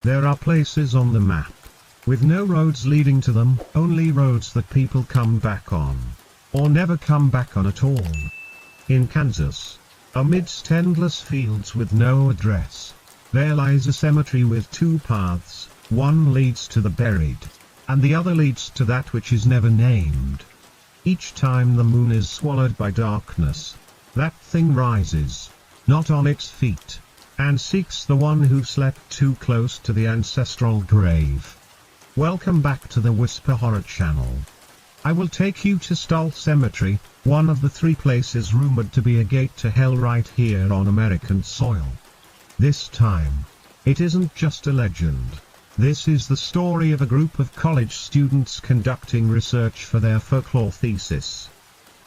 There are places on the map with no roads leading to them, only roads that people come back on, or never come back on at all. In Kansas, amidst endless fields with no address, there lies a cemetery with two paths, one leads to the buried, and the other leads to that which is never named. Each time the moon is swallowed by darkness, that thing rises, not on its feet, and seeks the one who slept too close to the ancestral grave. Welcome back to the Whisper Horror Channel. I will take you to Stull Cemetery, one of the 3 places rumored to be a gate to hell right here on American soil. This time, it isn't just a legend. This is the story of a group of college students conducting research for their folklore thesis.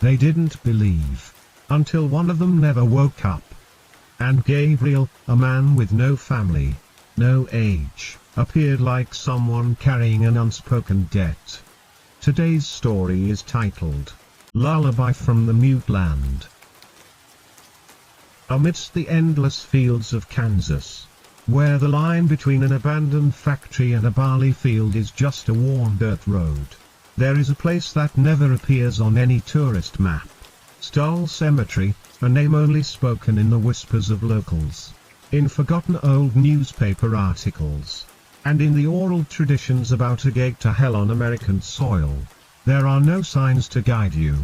They didn't believe, until one of them never woke up. And Gabriel, a man with no family, no age, appeared like someone carrying an unspoken debt. Today's story is titled, Lullaby from the Mute Land. Amidst the endless fields of Kansas, where the line between an abandoned factory and a barley field is just a worn dirt road, there is a place that never appears on any tourist map. Stull Cemetery, a name only spoken in the whispers of locals, in forgotten old newspaper articles, and in the oral traditions about a gate to hell on American soil. There are no signs to guide you,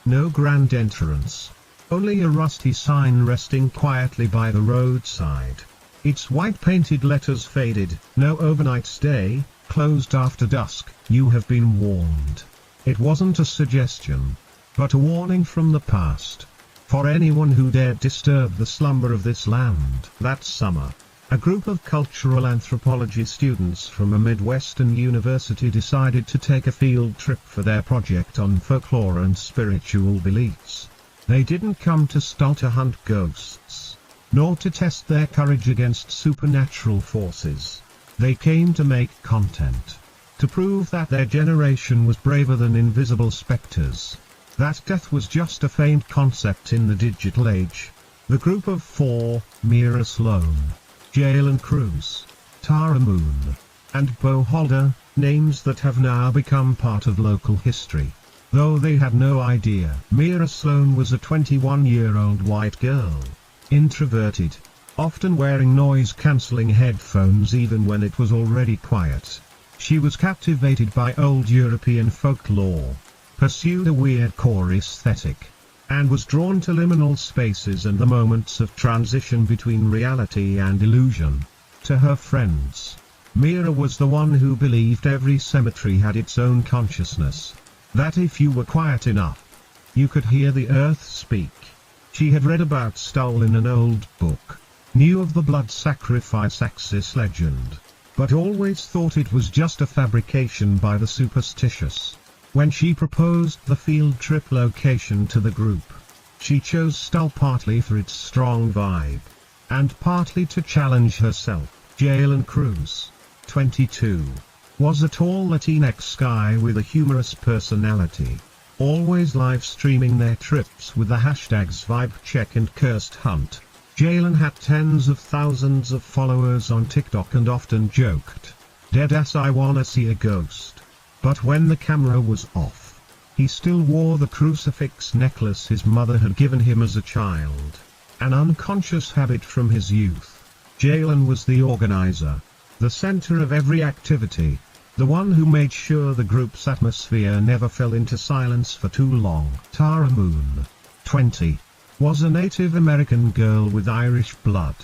no grand entrance, only a rusty sign resting quietly by the roadside. Its white painted letters faded, no overnight stay, closed after dusk. You have been warned. It wasn't a suggestion, but a warning from the past, for anyone who dared disturb the slumber of this land. That summer, a group of cultural anthropology students from a Midwestern university decided to take a field trip for their project on folklore and spiritual beliefs. They didn't come to Stull to hunt ghosts, nor to test their courage against supernatural forces. They came to make content, to prove that their generation was braver than invisible specters, that death was just a faint concept in the digital age. The group of 4, Mira, Jaylen, Tara Moon, and Beau, names that have now become part of local history, though they had no idea. Mira was a 21-year-old white girl, introverted, often wearing noise-cancelling headphones even when it was already quiet. She was captivated by old European folklore, pursued a weird core aesthetic, and was drawn to liminal spaces and the moments of transition between reality and illusion. To her friends, Mira was the one who believed every cemetery had its own consciousness, that if you were quiet enough, you could hear the earth speak. She had read about Stull in an old book, knew of the blood sacrifice axis legend, but always thought it was just a fabrication by the superstitious. When she proposed the field trip location to the group, she chose Stull partly for its strong vibe, and partly to challenge herself. Jaylen, 22, was a tall Latinx guy with a humorous personality, always live streaming their trips with the hashtags VibeCheck and Cursed Hunt. Jaylen had tens of thousands of followers on TikTok and often joked, "Deadass, I wanna see a ghost." But when the camera was off, he still wore the crucifix necklace his mother had given him as a child, an unconscious habit from his youth. Jaylen was the organizer, the center of every activity, the one who made sure the group's atmosphere never fell into silence for too long. Tara Moon, 20, was a Native American girl with Irish blood,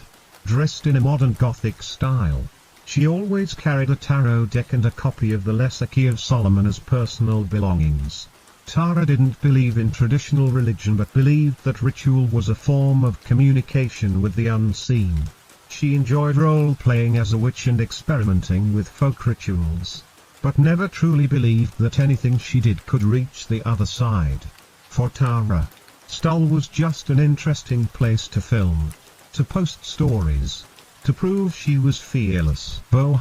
dressed in a modern Gothic style. She always carried a tarot deck and a copy of the Lesser Key of Solomon as personal belongings. Tara didn't believe in traditional religion but believed that ritual was a form of communication with the unseen. She enjoyed role-playing as a witch and experimenting with folk rituals, but never truly believed that anything she did could reach the other side. For Tara, Stull was just an interesting place to film, to post stories, to prove she was fearless. Beau,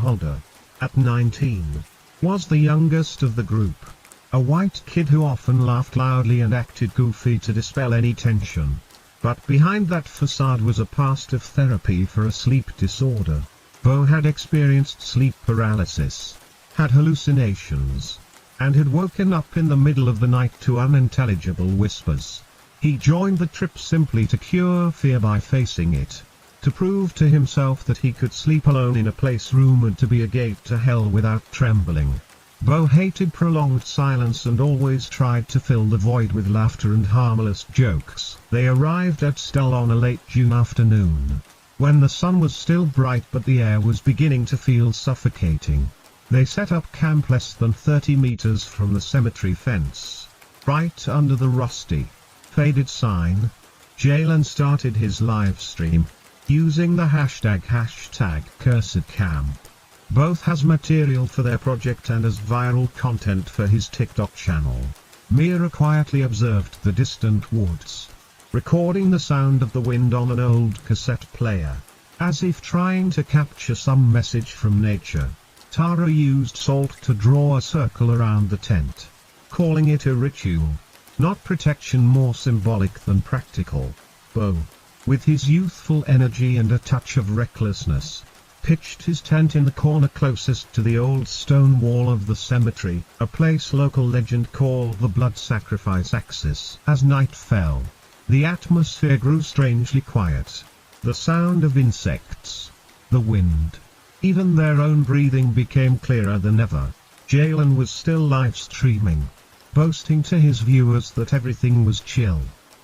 at 19, was the youngest of the group, a white kid who often laughed loudly and acted goofy to dispel any tension. But behind that facade was a past of therapy for a sleep disorder. Beau had experienced sleep paralysis, had hallucinations, and had woken up in the middle of the night to unintelligible whispers. He joined the trip simply to cure fear by facing it, to prove to himself that he could sleep alone in a place rumored to be a gate to hell without trembling. Beau hated prolonged silence and always tried to fill the void with laughter and harmless jokes. They arrived at Stull on a late June afternoon, when the sun was still bright but the air was beginning to feel suffocating. They set up camp less than 30 meters from the cemetery fence, right under the rusty, faded sign. Jaylen started his live stream, using the hashtag #CursedCamp. Both has material for their project and as viral content for his TikTok channel. Mira quietly observed the distant woods, recording the sound of the wind on an old cassette player, as if trying to capture some message from nature. Tara used salt to draw a circle around the tent, calling it a ritual, not protection, more symbolic than practical. Beau, with his youthful energy and a touch of recklessness, pitched his tent in the corner closest to the old stone wall of the cemetery, a place local legend called the blood sacrifice axis. As night fell, the atmosphere grew strangely quiet. The sound of insects, the wind, even their own breathing became clearer than ever. Jaylen was still live streaming, boasting to his viewers that everything was chill,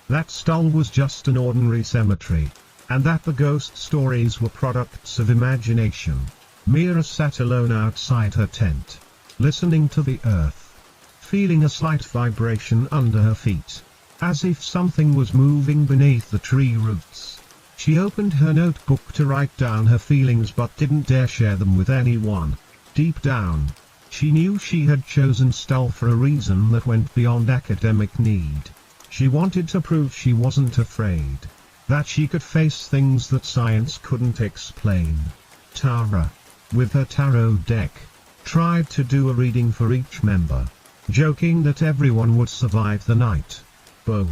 that Stull was just an ordinary cemetery, and that the ghost stories were products of imagination. Mira sat alone outside her tent, listening to the earth, feeling a slight vibration under her feet, as if something was moving beneath the tree roots. She opened her notebook to write down her feelings but didn't dare share them with anyone. Deep down, she knew she had chosen Stull for a reason that went beyond academic need. She wanted to prove she wasn't afraid, that she could face things that science couldn't explain. Tara, with her tarot deck, tried to do a reading for each member, joking that everyone would survive the night. Beau,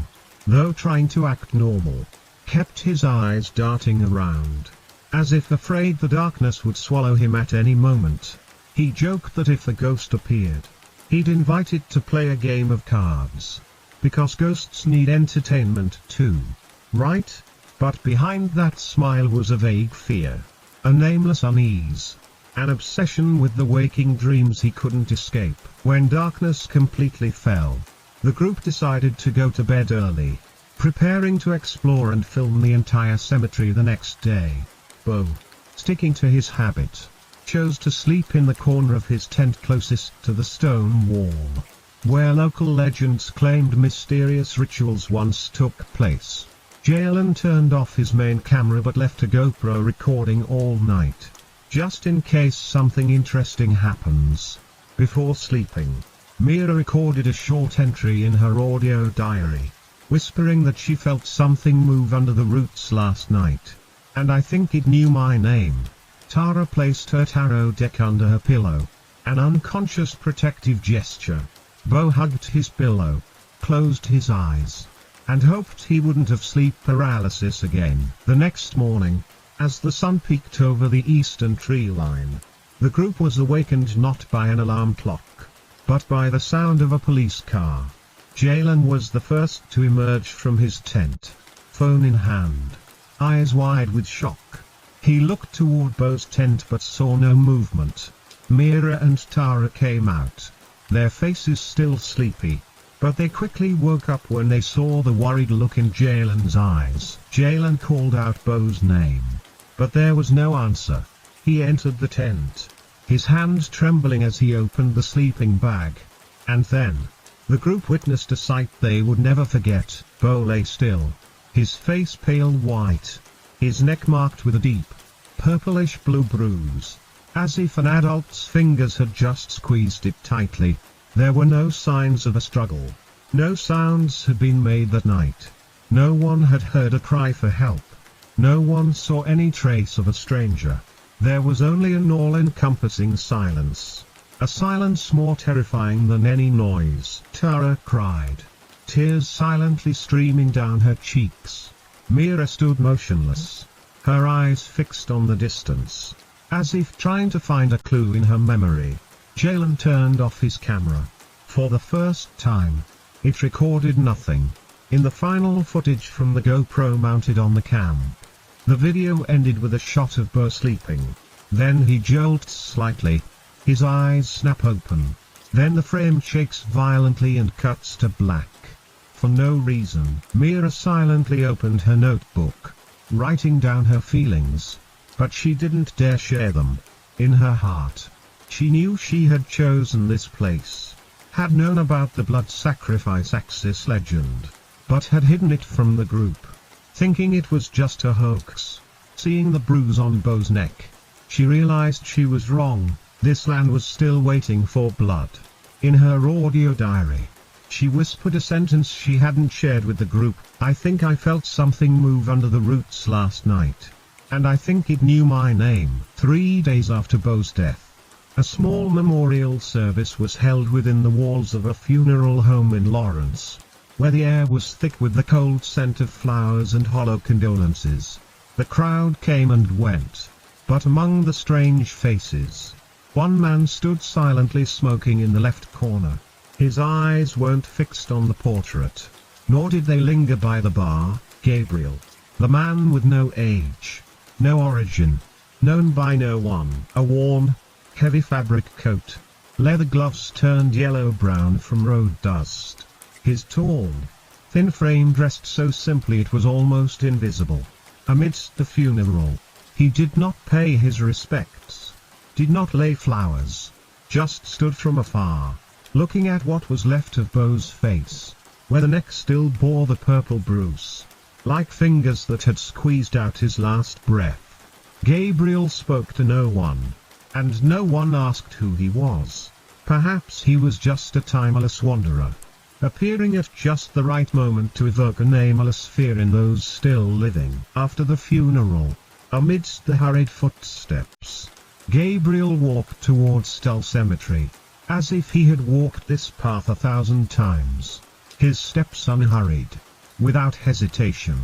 though trying to act normal, kept his eyes darting around, as if afraid the darkness would swallow him at any moment. He joked that if a ghost appeared, he'd invite it to play a game of cards, because ghosts need entertainment too, right? But behind that smile was a vague fear, a nameless unease, an obsession with the waking dreams he couldn't escape. When darkness completely fell, the group decided to go to bed early, preparing to explore and film the entire cemetery the next day. Beau, sticking to his habit, chose to sleep in the corner of his tent closest to the stone wall, where local legends claimed mysterious rituals once took place. Jaylen turned off his main camera but left a GoPro recording all night, just in case something interesting happens. Before sleeping, Mira recorded a short entry in her audio diary, whispering that she felt something move under the roots last night, and I think it knew my name. Tara placed her tarot deck under her pillow, an unconscious protective gesture. Beau hugged his pillow, closed his eyes, and hoped he wouldn't have sleep paralysis again. The next morning, as the sun peeked over the eastern tree line, the group was awakened not by an alarm clock, but by the sound of a police car. Jaylen was the first to emerge from his tent, phone in hand, eyes wide with shock. He looked toward Beau's tent but saw no movement. Mira and Tara came out, their faces still sleepy, but they quickly woke up when they saw the worried look in Jaylen's eyes. Jaylen called out Beau's name, but there was no answer. He entered the tent, his hand trembling as he opened the sleeping bag, and then, the group witnessed a sight they would never forget. Beau lay still, his face pale white, his neck marked with a deep, purplish-blue bruise, as if an adult's fingers had just squeezed it tightly. There were no signs of a struggle. No sounds had been made that night. No one had heard a cry for help. No one saw any trace of a stranger. There was only an all-encompassing silence. A silence more terrifying than any noise. Tara cried, tears silently streaming down her cheeks. Mira stood motionless, her eyes fixed on the distance, As if trying to find a clue in her memory, Jaylen turned off his camera. For the first time, it recorded nothing. In the final footage from the GoPro mounted on the camp, the video ended with a shot of Beau sleeping. Then he jolts slightly. His eyes snap open. Then the frame shakes violently and cuts to black. For no reason, Mira silently opened her notebook, writing down her feelings. But she didn't dare share them. In her heart, she knew she had chosen this place, had known about the blood sacrifice Axis legend, but had hidden it from the group, thinking it was just a hoax. Seeing the bruise on Beau's neck, she realized she was wrong. This land was still waiting for blood. In her audio diary, she whispered a sentence she hadn't shared with the group. I think I felt something move under the roots last night. And I think it knew my name. 3 days after Beau's death, a small memorial service was held within the walls of a funeral home in Lawrence, where the air was thick with the cold scent of flowers and hollow condolences. The crowd came and went, but among the strange faces, one man stood silently smoking in the left corner. His eyes weren't fixed on the portrait, nor did they linger by the bar. Gabriel, the man with no age, no origin, known by no one. A worn, heavy fabric coat, leather gloves turned yellow-brown from road dust. His tall, thin frame dressed so simply it was almost invisible. Amidst the funeral, he did not pay his respects, did not lay flowers, just stood from afar, looking at what was left of Beau's face, where the neck still bore the purple bruise, like fingers that had squeezed out his last breath. Gabriel spoke to no one, and no one asked who he was. Perhaps he was just a timeless wanderer, appearing at just the right moment to evoke a nameless fear in those still living. After the funeral, amidst the hurried footsteps, Gabriel walked towards Stull Cemetery, as if he had walked this path 1,000 times. His steps unhurried, without hesitation.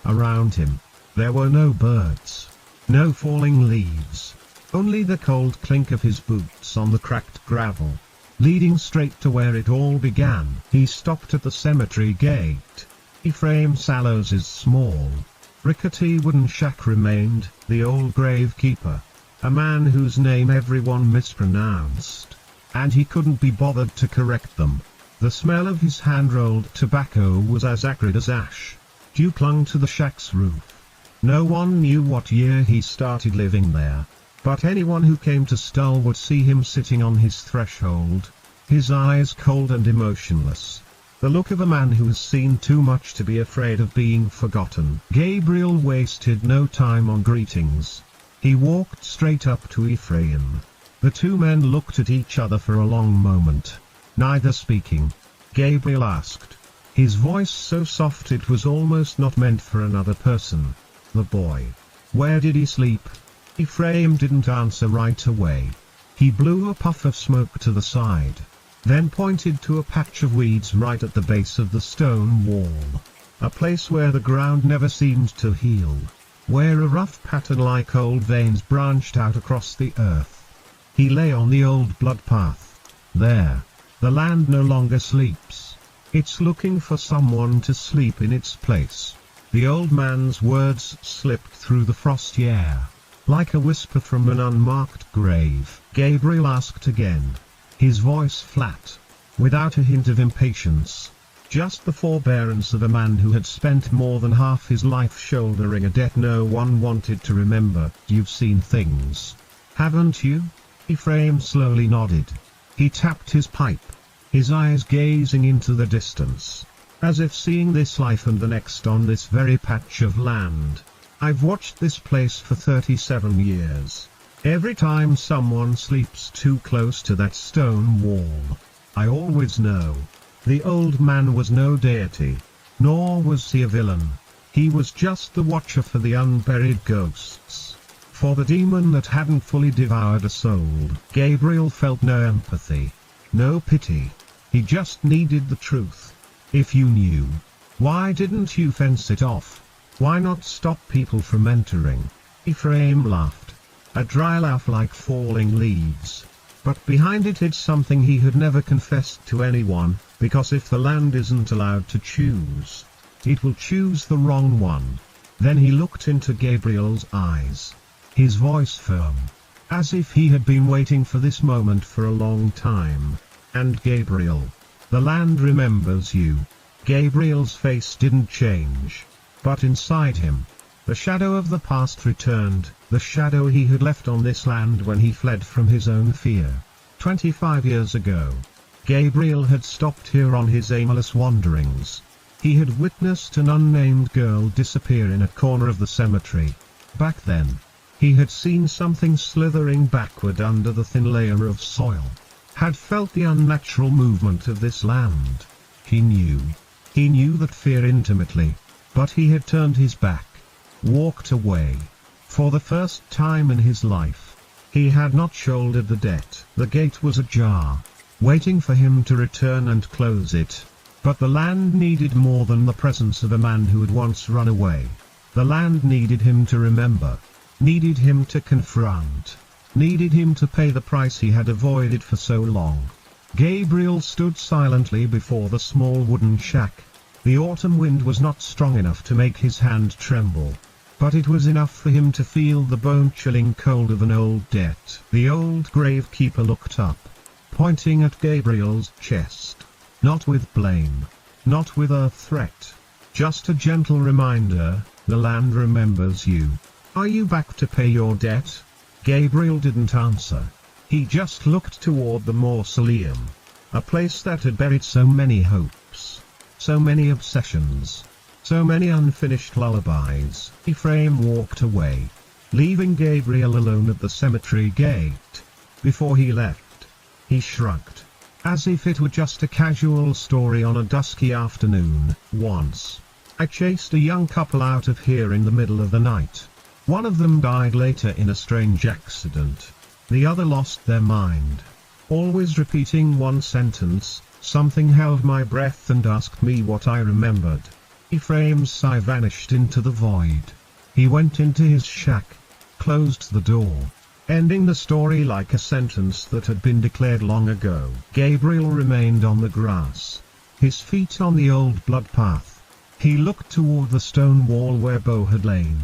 Around him, there were no birds, no falling leaves, only the cold clink of his boots on the cracked gravel, leading straight to where it all began. He stopped at the cemetery gate. Ephraim Sallows's small, rickety wooden shack remained. The old gravekeeper, a man whose name everyone mispronounced, and he couldn't be bothered to correct them. The smell of his hand-rolled tobacco was as acrid as ash. Dew clung to the shack's roof. No one knew what year he started living there, but anyone who came to Stull would see him sitting on his threshold, his eyes cold and emotionless. The look of a man who has seen too much to be afraid of being forgotten. Gabriel wasted no time on greetings. He walked straight up to Ephraim. The two men looked at each other for a long moment, neither speaking. Gabriel asked, his voice so soft it was almost not meant for another person, "The boy. Where did he sleep?" Ephraim didn't answer right away. He blew a puff of smoke to the side, then pointed to a patch of weeds right at the base of the stone wall, a place where the ground never seemed to heal, where a rough pattern like old veins branched out across the earth. He lay on the old blood path. There, the land no longer sleeps. It's looking for someone to sleep in its place. The old man's words slipped through the frosty air, like a whisper from an unmarked grave. Gabriel asked again, his voice flat, without a hint of impatience, just the forbearance of a man who had spent more than half his life shouldering a debt no one wanted to remember. "You've seen things, haven't you?" Ephraim slowly nodded. He tapped his pipe, his eyes gazing into the distance, as if seeing this life and the next on this very patch of land. "I've watched this place for 37 years. Every time someone sleeps too close to that stone wall, I always know." The old man was no deity, nor was he a villain. He was just the watcher for the unburied ghosts, for the demon that hadn't fully devoured a soul. Gabriel felt no empathy, no pity. He just needed the truth. If you knew, why didn't you fence it off? Why not stop people from entering? Ephraim laughed. a dry laugh like falling leaves. But behind it hid something he had never confessed to anyone, because if the land isn't allowed to choose, it will choose the wrong one. Then he looked into Gabriel's eyes, his voice firm, as if he had been waiting for this moment for a long time. And Gabriel, the land remembers you. Gabriel's face didn't change, but inside him, the shadow of the past returned, the shadow he had left on this land when he fled from his own fear. 25 years ago, Gabriel had stopped here on his aimless wanderings. He had witnessed an unnamed girl disappear in a corner of the cemetery. Back then, he had seen something slithering backward under the thin layer of soil, had felt the unnatural movement of this land. He knew that fear intimately, but he had turned his back, walked away. For the first time in his life, he had not shouldered the debt. The gate was ajar, waiting for him to return and close it. But the land needed more than the presence of a man who had once run away. The land needed him to remember, needed him to confront, needed him to pay the price he had avoided for so long. Gabriel stood silently before the small wooden shack. The autumn wind was not strong enough to make his hand tremble, but it was enough for him to feel the bone-chilling cold of an old debt. The old gravekeeper looked up, pointing at Gabriel's chest, not with blame, not with a threat, just a gentle reminder, the land remembers you. Are you back to pay your debt? Gabriel didn't answer. He just looked toward the mausoleum, a place that had buried so many hopes, so many obsessions, so many unfinished lullabies. Ephraim walked away, leaving Gabriel alone at the cemetery gate. Before he left, he shrugged, as if it were just a casual story on a dusky afternoon. Once, I chased a young couple out of here in the middle of the night. One of them died later in a strange accident. The other lost their mind. Always repeating one sentence, something held my breath and asked me what I remembered. Ephraim's sigh vanished into the void. He went into his shack, closed the door, ending the story like a sentence that had been declared long ago. Gabriel remained on the grass, his feet on the old blood path. He looked toward the stone wall where Beau had lain,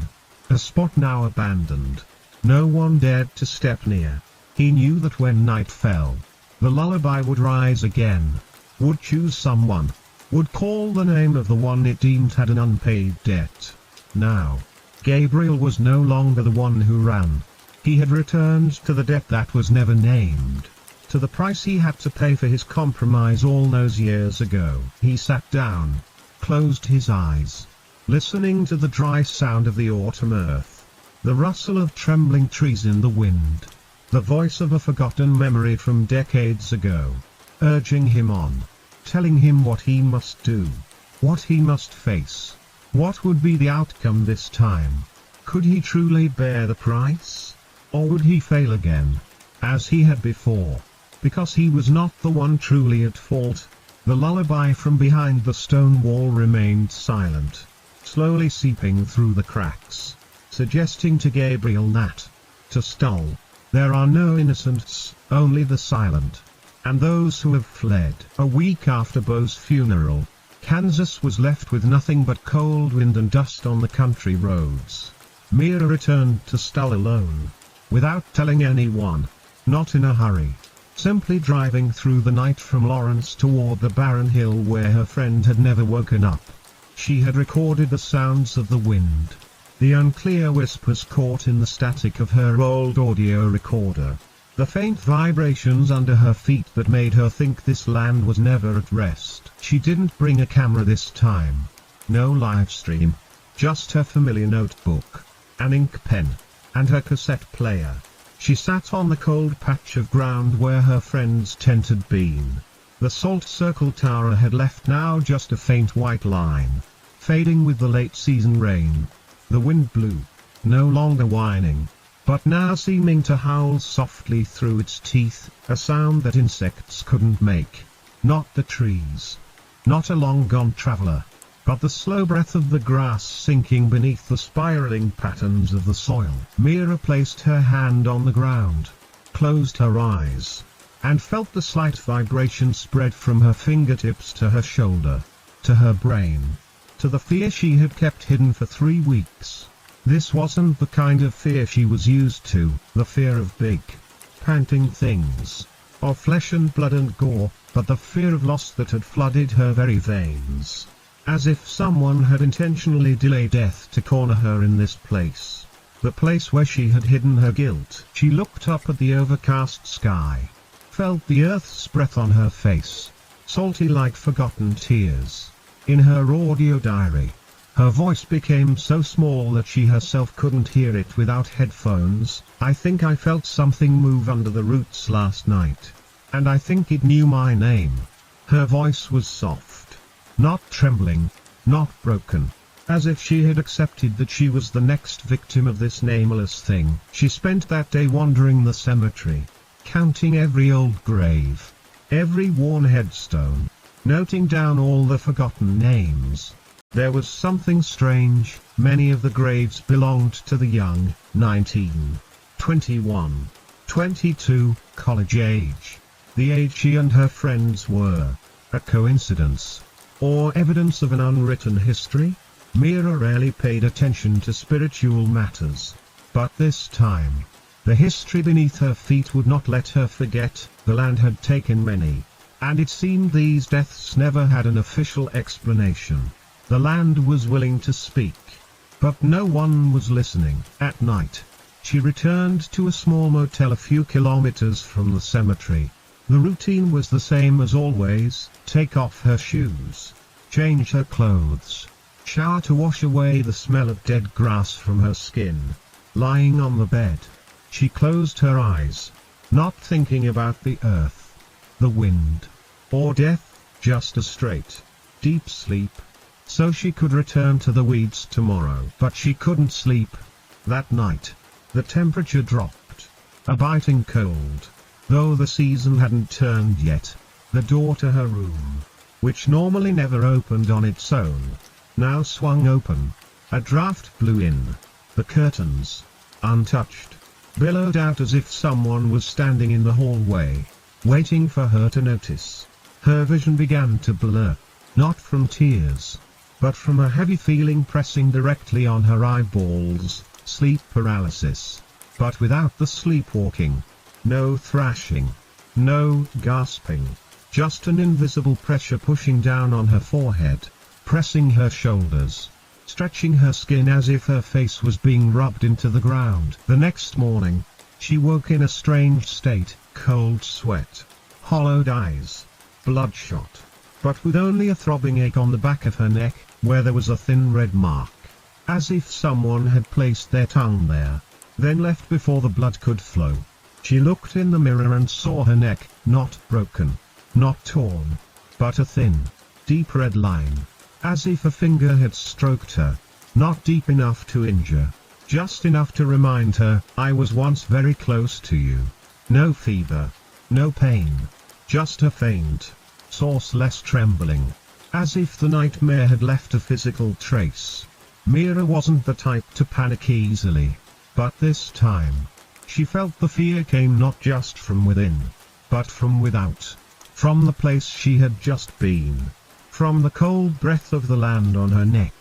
a spot now abandoned. No one dared to step near. He knew that when night fell, the lullaby would rise again, would choose someone, would call the name of the one it deemed had an unpaid debt. Now, Gabriel was no longer the one who ran. He had returned to the debt that was never named, to the price he had to pay for his compromise all those years ago. He sat down, closed his eyes, listening to the dry sound of the autumn earth, the rustle of trembling trees in the wind, the voice of a forgotten memory from decades ago, urging him on, telling him what he must do, what he must face, what would be the outcome this time. Could he truly bear the price? Or would he fail again, as he had before, because he was not the one truly at fault? The lullaby from behind the stone wall remained silent, slowly seeping through the cracks, suggesting to Gabriel that, to Stull, there are no innocents, only the silent, and those who have fled. A week after Beau's funeral, Kansas was left with nothing but cold wind and dust on the country roads. Mira returned to Stull alone, without telling anyone, not in a hurry, simply driving through the night from Lawrence toward the barren hill where her friend had never woken up. She had recorded the sounds of the wind, the unclear whispers caught in the static of her old audio recorder, the faint vibrations under her feet that made her think this land was never at rest. She didn't bring a camera this time. No live stream, just her familiar notebook, an ink pen, and her cassette player. She sat on the cold patch of ground where her friend's tent had been. The Salt Circle Tower had left now just a faint white line, fading with the late season rain. The wind blew, no longer whining, but now seeming to howl softly through its teeth, a sound that insects couldn't make. Not the trees. Not a long-gone traveler. but the slow breath of the grass sinking beneath the spiraling patterns of the soil. Mira placed her hand on the ground, closed her eyes, and felt the slight vibration spread from her fingertips to her shoulder, to her brain, to the fear she had kept hidden for 3 weeks. This wasn't the kind of fear she was used to, the fear of big, panting things, of flesh and blood and gore, but the fear of loss that had flooded her very veins. As if someone had intentionally delayed death to corner her in this place, the place where she had hidden her guilt. She looked up at the overcast sky, felt the earth's breath on her face, salty like forgotten tears. In her audio diary, her voice became so small that she herself couldn't hear it without headphones. I think I felt something move under the roots last night, and I think it knew my name. Her voice was soft, not trembling, not broken, as if she had accepted that she was the next victim of this nameless thing. She spent that day wandering the cemetery, counting every old grave, every worn headstone, noting down all the forgotten names. There was something strange. Many of the graves belonged to the young, 19, 21, 22, college age. The age she and her friends were. A coincidence? Or evidence of an unwritten history? Mira rarely paid attention to spiritual matters. But this time, the history beneath her feet would not let her forget. The land had taken many, and it seemed these deaths never had an official explanation. The land was willing to speak, but no one was listening. At night, she returned to a small motel a few kilometers from the cemetery. The routine was the same as always: take off her shoes, change her clothes, shower to wash away the smell of dead grass from her skin. Lying on the bed, she closed her eyes, not thinking about the earth, the wind, or death, just a straight, deep sleep, so she could return to the weeds tomorrow. But she couldn't sleep. That night, the temperature dropped, a biting cold, though the season hadn't turned yet. The door to her room, which normally never opened on its own, now swung open. A draft blew in. The curtains, untouched, billowed out as if someone was standing in the hallway, waiting for her to notice. Her vision began to blur, not from tears, but from a heavy feeling pressing directly on her eyeballs. Sleep paralysis. But without the sleepwalking. No thrashing. No gasping. Just an invisible pressure pushing down on her forehead, pressing her shoulders, stretching her skin as if her face was being rubbed into the ground. The next morning, she woke in a strange state: cold sweat, hollowed eyes, bloodshot, but with only a throbbing ache on the back of her neck, where there was a thin red mark, as if someone had placed their tongue there, then left before the blood could flow. She looked in the mirror and saw her neck, not broken, not torn, but a thin, deep red line, as if a finger had stroked her, not deep enough to injure, just enough to remind her, I was once very close to you. No fever, no pain, just a faint, sourceless trembling, as if the nightmare had left a physical trace. Mira wasn't the type to panic easily, but this time, she felt the fear came not just from within, but from without, from the place she had just been, from the cold breath of the land on her neck,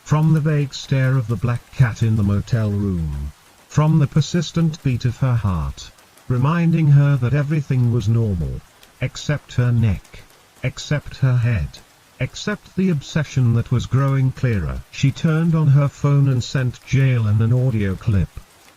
from the vague stare of the black cat in the motel room, from the persistent beat of her heart, reminding her that everything was normal, except her neck, except her head, except the obsession that was growing clearer. She turned on her phone and sent Jaylen an audio clip.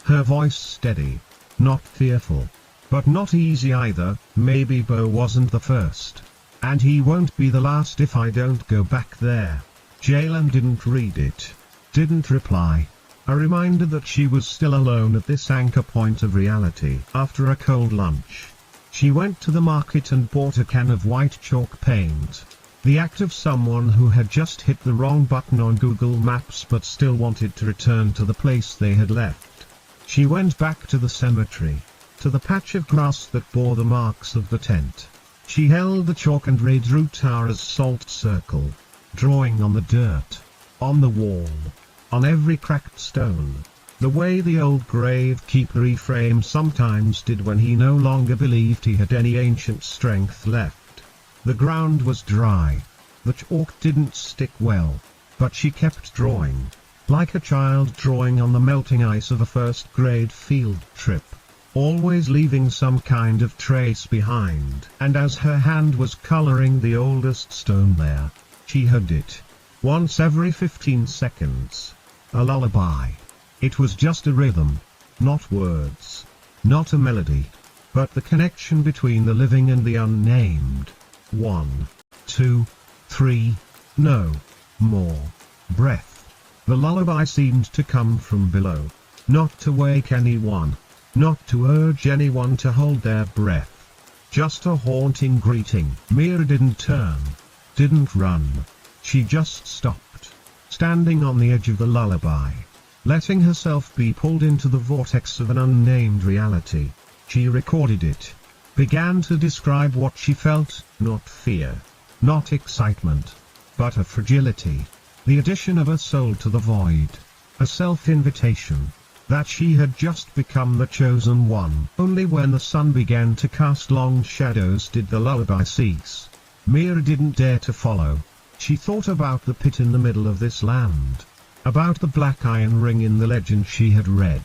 Her voice steady, not fearful, but not easy either. Maybe Beau wasn't the first, and he won't be the last if I don't go back there. Jaylen didn't read it, didn't reply. A reminder that she was still alone at this anchor point of reality. After a cold lunch, she went to the market and bought a can of white chalk paint. The act of someone who had just hit the wrong button on Google Maps but still wanted to return to the place they had left. She went back to the cemetery, to the patch of grass that bore the marks of the tent. She held the chalk and drew Tara's salt circle, drawing on the dirt, on the wall, on every cracked stone, the way the old gravekeeper Ephraim sometimes did when he no longer believed he had any ancient strength left. The ground was dry. The chalk didn't stick well. But she kept drawing, like a child drawing on the melting ice of a first-grade field trip, always leaving some kind of trace behind. And as her hand was coloring the oldest stone there, she heard it, once every 15 seconds. A lullaby. It was just a rhythm, not words, not a melody, but the connection between the living and the unnamed. 1, 2, 3, no more breath. The lullaby seemed to come from below, not to wake anyone, not to urge anyone to hold their breath. Just a haunting greeting. Mira didn't turn, didn't run. She just stopped, standing on the edge of the lullaby, letting herself be pulled into the vortex of an unnamed reality. She recorded it, began to describe what she felt, not fear, not excitement, but a fragility, the addition of a soul to the void, a self-invitation, that she had just become the chosen one. Only when the sun began to cast long shadows did the lullaby cease. Mira didn't dare to follow. She thought about the pit in the middle of this land, about the black iron ring in the legend she had read,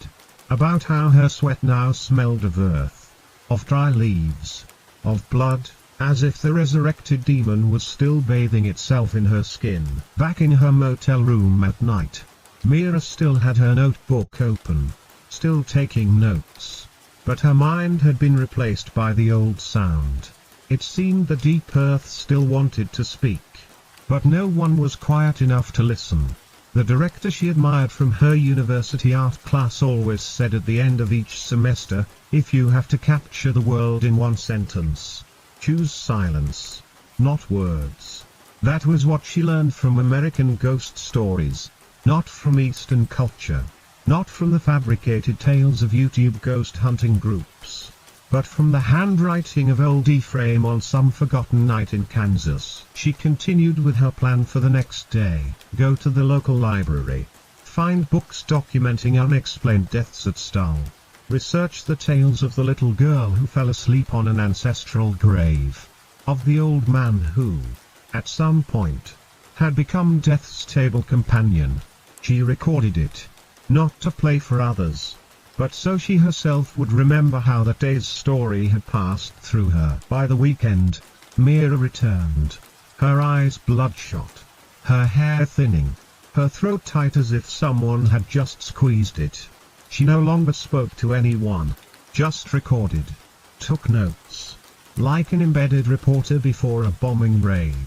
about how her sweat now smelled of earth, of dry leaves, of blood, as if the resurrected demon was still bathing itself in her skin. Back in her motel room at night, Mira still had her notebook open, still taking notes, but her mind had been replaced by the old sound. It seemed the deep earth still wanted to speak, but no one was quiet enough to listen. The director she admired from her university art class always said at the end of each semester, if you have to capture the world in one sentence, choose silence, not words. That was what she learned from American ghost stories, not from Eastern culture, not from the fabricated tales of YouTube ghost hunting groups, but from the handwriting of old Ephraim on some forgotten night in Kansas. She continued with her plan for the next day. Go to the local library. Find books documenting unexplained deaths at Stull. Research the tales of the little girl who fell asleep on an ancestral grave. Of the old man who, at some point, had become death's table companion. She recorded it, not to play for others, but so she herself would remember how that day's story had passed through her. By the weekend, Mira returned, her eyes bloodshot, her hair thinning, her throat tight as if someone had just squeezed it. She no longer spoke to anyone, just recorded, took notes, like an embedded reporter before a bombing raid.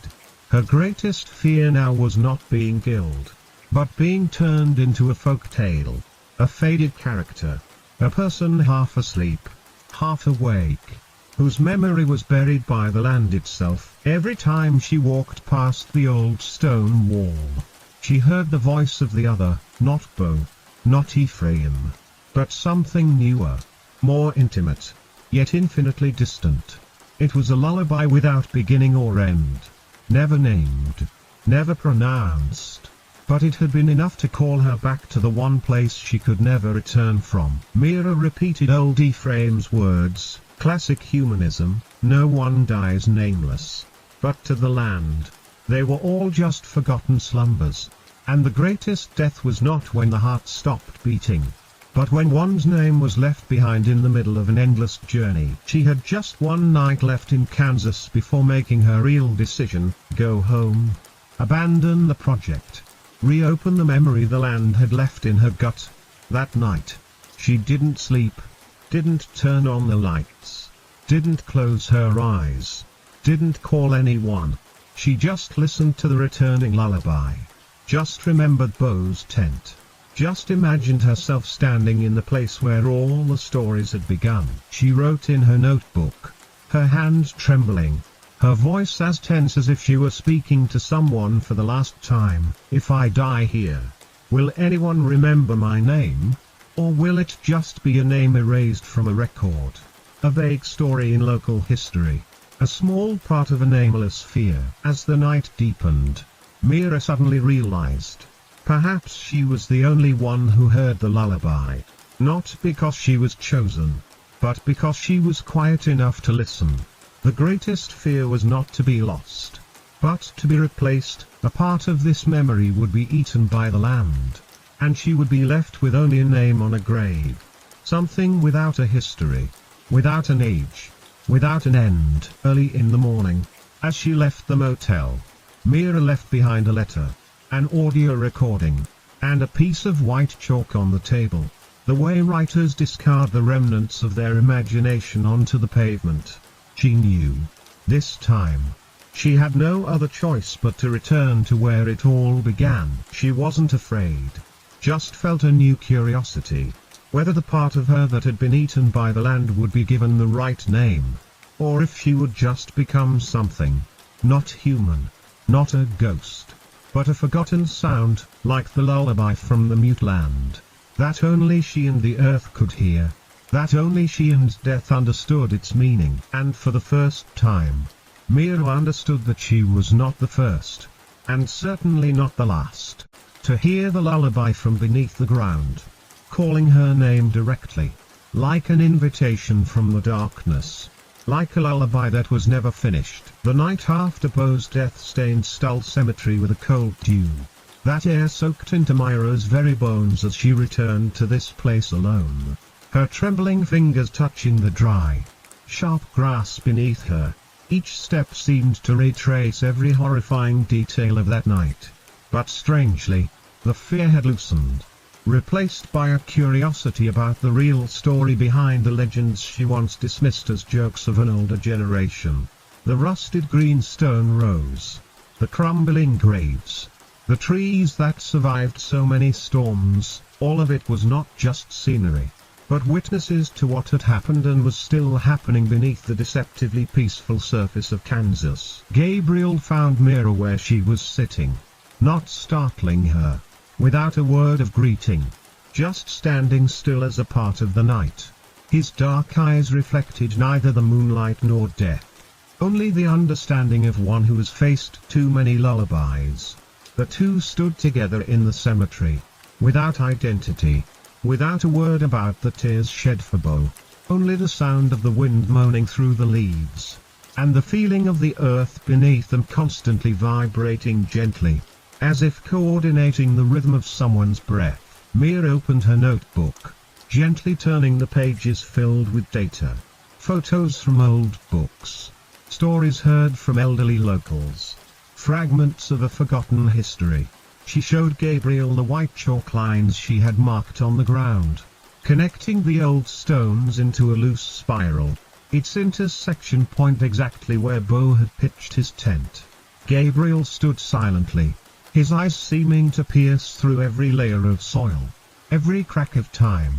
Her greatest fear now was not being killed, but being turned into a folk tale. A faded character, a person half asleep, half awake, whose memory was buried by the land itself. Every time she walked past the old stone wall, she heard the voice of the other, not Beau, not Ephraim, but something newer, more intimate, yet infinitely distant. It was a lullaby without beginning or end, never named, never pronounced. But it had been enough to call her back to the one place she could never return from. Mira repeated old Ephraim's words, classic humanism, no one dies nameless. But to the land, they were all just forgotten slumbers. And the greatest death was not when the heart stopped beating, but when one's name was left behind in the middle of an endless journey. She had just one night left in Kansas before making her real decision, go home, abandon the project, reopen the memory the land had left in her gut. That night, she didn't sleep, didn't turn on the lights, didn't close her eyes, didn't call anyone. She just listened to the returning lullaby, just remembered Beau's tent, just imagined herself standing in the place where all the stories had begun. She wrote in her notebook, her hands trembling, her voice as tense as if she were speaking to someone for the last time. If I die here, will anyone remember my name? Or will it just be a name erased from a record? A vague story in local history. A small part of a nameless fear. As the night deepened, Mira suddenly realized. Perhaps she was the only one who heard the lullaby. Not because she was chosen, but because she was quiet enough to listen. The greatest fear was not to be lost, but to be replaced. A part of this memory would be eaten by the land, and she would be left with only a name on a grave. Something without a history, without an age, without an end. Early in the morning, as she left the motel, Mira left behind a letter, an audio recording, and a piece of white chalk on the table. The way writers discard the remnants of their imagination onto the pavement. She knew. This time, she had no other choice but to return to where it all began. She wasn't afraid, just felt a new curiosity. Whether the part of her that had been eaten by the land would be given the right name, or if she would just become something. Not human, not a ghost, but a forgotten sound, like the lullaby from the mute land, that only she and the earth could hear, that only she and death understood its meaning. And for the first time, Mira understood that she was not the first, and certainly not the last, to hear the lullaby from beneath the ground, calling her name directly, like an invitation from the darkness, like a lullaby that was never finished. The night after Beau's death stained Stull Cemetery with a cold dew. That air soaked into Mira's very bones as she returned to this place alone, her trembling fingers touching the dry, sharp grass beneath her. Each step seemed to retrace every horrifying detail of that night. But strangely, the fear had loosened, replaced by a curiosity about the real story behind the legends she once dismissed as jokes of an older generation. The rusted green stone rose, the crumbling graves, the trees that survived so many storms, all of it was not just scenery, but witnesses to what had happened and was still happening beneath the deceptively peaceful surface of Kansas. Gabriel found Mira where she was sitting, not startling her, without a word of greeting, just standing still as a part of the night. His dark eyes reflected neither the moonlight nor death, only the understanding of one who has faced too many lullabies. The two stood together in the cemetery, without identity, without a word about the tears shed for Beau, only the sound of the wind moaning through the leaves, and the feeling of the earth beneath them constantly vibrating gently, as if coordinating the rhythm of someone's breath. Mira opened her notebook, gently turning the pages filled with data, photos from old books, stories heard from elderly locals, fragments of a forgotten history. She showed Gabriel the white chalk lines she had marked on the ground, connecting the old stones into a loose spiral, its intersection point exactly where Beau had pitched his tent. Gabriel stood silently, his eyes seeming to pierce through every layer of soil, every crack of time.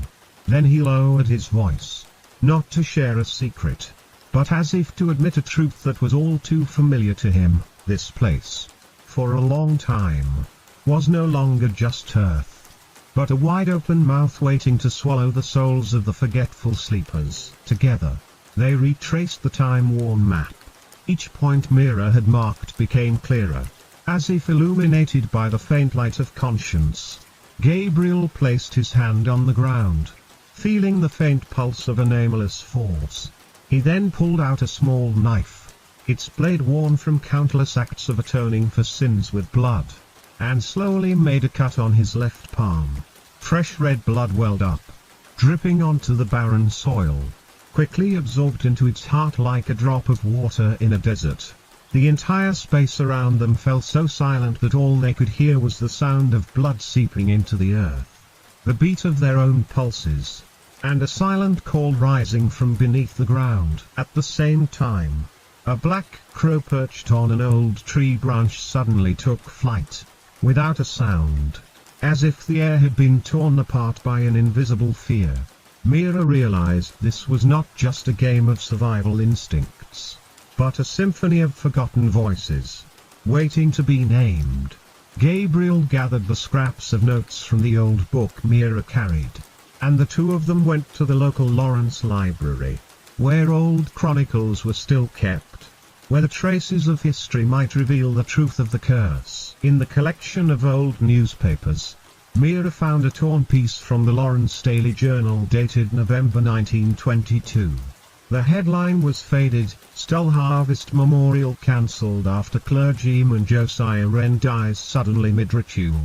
Then he lowered his voice, not to share a secret, but as if to admit a truth that was all too familiar to him. This place, for a long time, was no longer just earth, but a wide-open mouth waiting to swallow the souls of the forgetful sleepers. Together, they retraced the time-worn map. Each point Mira had marked became clearer, as if illuminated by the faint light of conscience. Gabriel placed his hand on the ground, feeling the faint pulse of a nameless force. He then pulled out a small knife, its blade worn from countless acts of atoning for sins with blood, and slowly made a cut on his left palm. Fresh red blood welled up, dripping onto the barren soil, quickly absorbed into its heart like a drop of water in a desert. The entire space around them fell so silent that all they could hear was the sound of blood seeping into the earth, the beat of their own pulses, and a silent call rising from beneath the ground. At the same time, a black crow perched on an old tree branch suddenly took flight, without a sound, as if the air had been torn apart by an invisible fear. Mira realized this was not just a game of survival instincts, but a symphony of forgotten voices, waiting to be named. Gabriel gathered the scraps of notes from the old book Mira carried, and the two of them went to the local Lawrence library, where old chronicles were still kept. where the traces of history might reveal the truth of the curse. In the collection of old newspapers, Mira found a torn piece from the Lawrence Daily Journal dated November 1922. The headline was faded: Stull Harvest Memorial cancelled after clergyman Josiah Wren dies suddenly mid-ritual.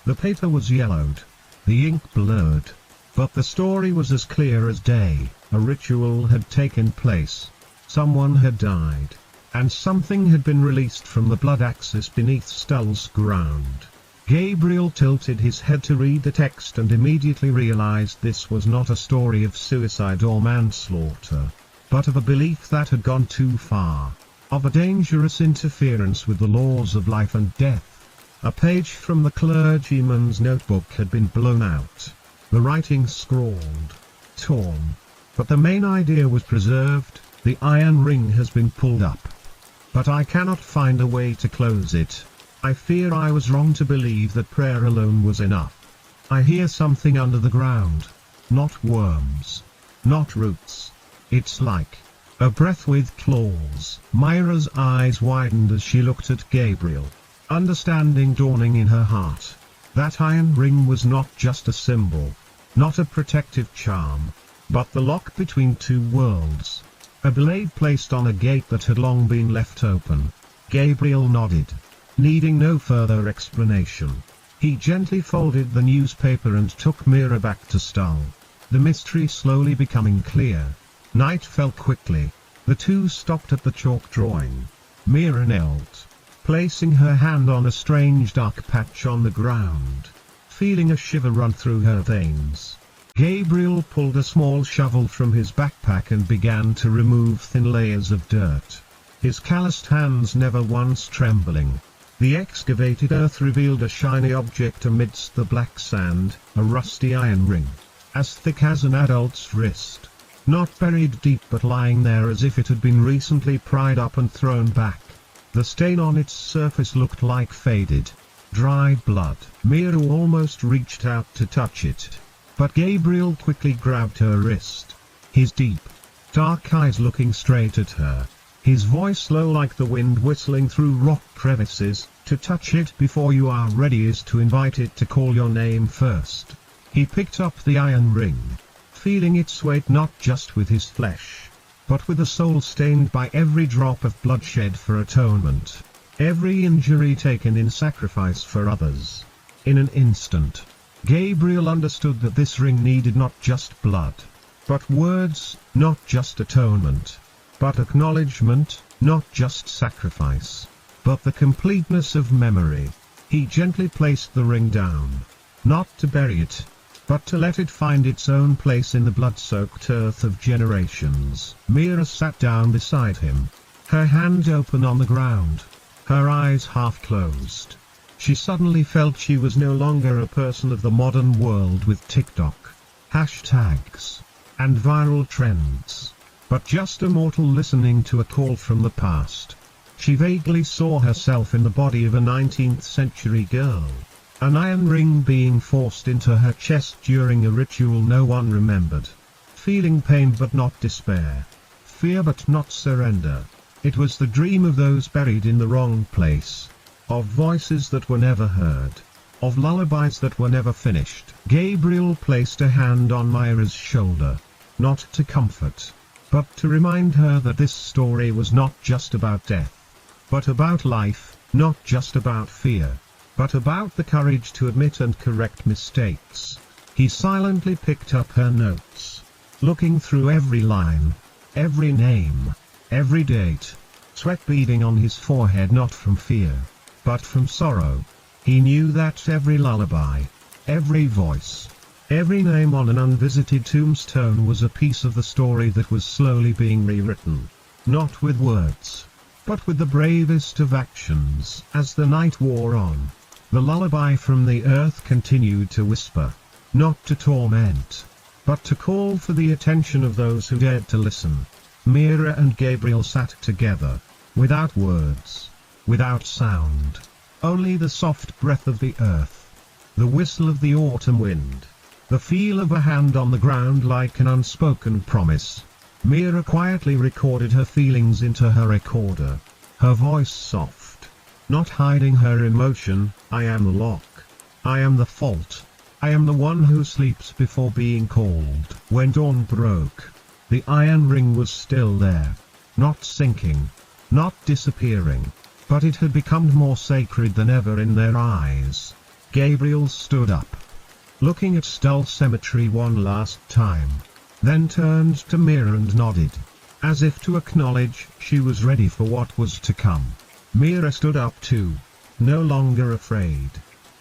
The paper was yellowed, the ink blurred, but the story was as clear as day. A ritual had taken place, someone had died, and something had been released from the blood axis beneath Stull's ground. Gabriel tilted his head to read the text and immediately realized this was not a story of suicide or manslaughter, but of a belief that had gone too far, of a dangerous interference with the laws of life and death. A page from the clergyman's notebook had been blown out, the writing scrawled, torn, but the main idea was preserved: the iron ring has been pulled up. But I cannot find a way to close it. I fear I was wrong to believe that prayer alone was enough. I hear something under the ground. Not worms. Not roots. It's like a breath with claws. Mira's eyes widened as she looked at Gabriel, understanding dawning in her heart. That iron ring was not just a symbol, not a protective charm, but the lock between two worlds. A blade placed on a gate that had long been left open. Gabriel nodded, needing no further explanation. He gently folded the newspaper and took Mira back to Stull, the mystery slowly becoming clear. Night fell quickly. The two stopped at the chalk drawing. Mira knelt, placing her hand on a strange dark patch on the ground, feeling a shiver run through her veins. Gabriel pulled a small shovel from his backpack and began to remove thin layers of dirt, his calloused hands never once trembling. The excavated earth revealed a shiny object amidst the black sand, a rusty iron ring, as thick as an adult's wrist. Not buried deep but lying there as if it had been recently pried up and thrown back. The stain on its surface looked like faded, dry blood. Mira almost reached out to touch it, but Gabriel quickly grabbed her wrist, his deep, dark eyes looking straight at her, his voice low like the wind whistling through rock crevices. To touch it before you are ready is to invite it to call your name first. He picked up the iron ring, feeling its weight not just with his flesh, but with a soul stained by every drop of bloodshed for atonement, every injury taken in sacrifice for others. In an instant, Gabriel understood that this ring needed not just blood, but words, not just atonement, but acknowledgement, not just sacrifice, but the completeness of memory. He gently placed the ring down, not to bury it, but to let it find its own place in the blood-soaked earth of generations. Mira sat down beside him, her hand open on the ground, her eyes half closed. She suddenly felt she was no longer a person of the modern world with TikTok, hashtags, and viral trends, but just a mortal listening to a call from the past. She vaguely saw herself in the body of a 19th century girl, an iron ring being forced into her chest during a ritual no one remembered. Feeling pain but not despair, fear but not surrender. It was the dream of those buried in the wrong place, of voices that were never heard, of lullabies that were never finished. Gabriel placed a hand on Mira's shoulder, not to comfort, but to remind her that this story was not just about death, but about life, not just about fear, but about the courage to admit and correct mistakes. He silently picked up her notes, looking through every line, every name, every date, sweat beading on his forehead not from fear, but from sorrow. He knew that every lullaby, every voice, every name on an unvisited tombstone was a piece of the story that was slowly being rewritten, not with words, but with the bravest of actions. As the night wore on, the lullaby from the earth continued to whisper, not to torment, but to call for the attention of those who dared to listen. Mira and Gabriel sat together, without words, without sound, only the soft breath of the earth, the whistle of the autumn wind, the feel of a hand on the ground like an unspoken promise. Mira quietly recorded her feelings into her recorder, her voice soft, not hiding her emotion. "I am the lock. I am the fault. I am the one who sleeps before being called." When dawn broke, the iron ring was still there, not sinking, not disappearing, but it had become more sacred than ever in their eyes. Gabriel stood up, looking at Stull Cemetery one last time, then turned to Mira and nodded, as if to acknowledge she was ready for what was to come. Mira stood up too, no longer afraid,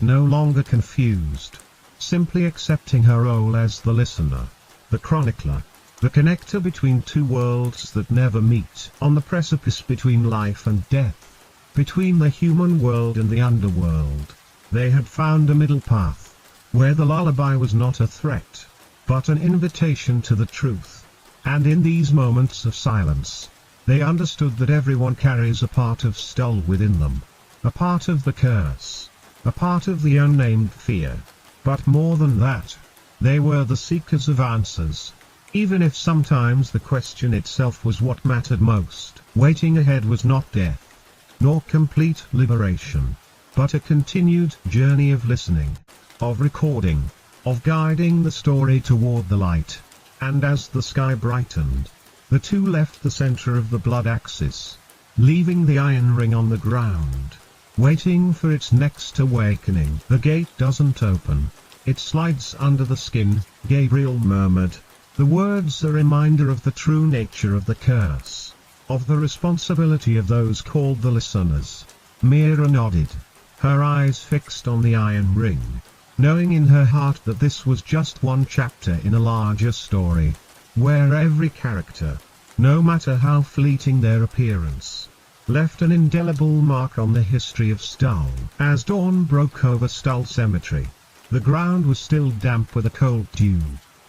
no longer confused, simply accepting her role as the listener, the chronicler, the connector between two worlds that never meet. On the precipice between life and death, between the human world and the underworld, they had found a middle path, where the lullaby was not a threat, but an invitation to the truth. And in these moments of silence, they understood that everyone carries a part of Stull within them, a part of the curse, a part of the unnamed fear. But more than that, they were the seekers of answers, even if sometimes the question itself was what mattered most. Waiting ahead was not death, nor complete liberation, but a continued journey of listening, of recording, of guiding the story toward the light. And as the sky brightened, the two left the center of the blood axis, leaving the iron ring on the ground, waiting for its next awakening. "The gate doesn't open, it slides under the skin," Gabriel murmured, the words a reminder of the true nature of the curse, of the responsibility of those called the listeners. Mira nodded, her eyes fixed on the iron ring, knowing in her heart that this was just one chapter in a larger story, where every character, no matter how fleeting their appearance, left an indelible mark on the history of Stull. As dawn broke over Stull Cemetery, the ground was still damp with a cold dew.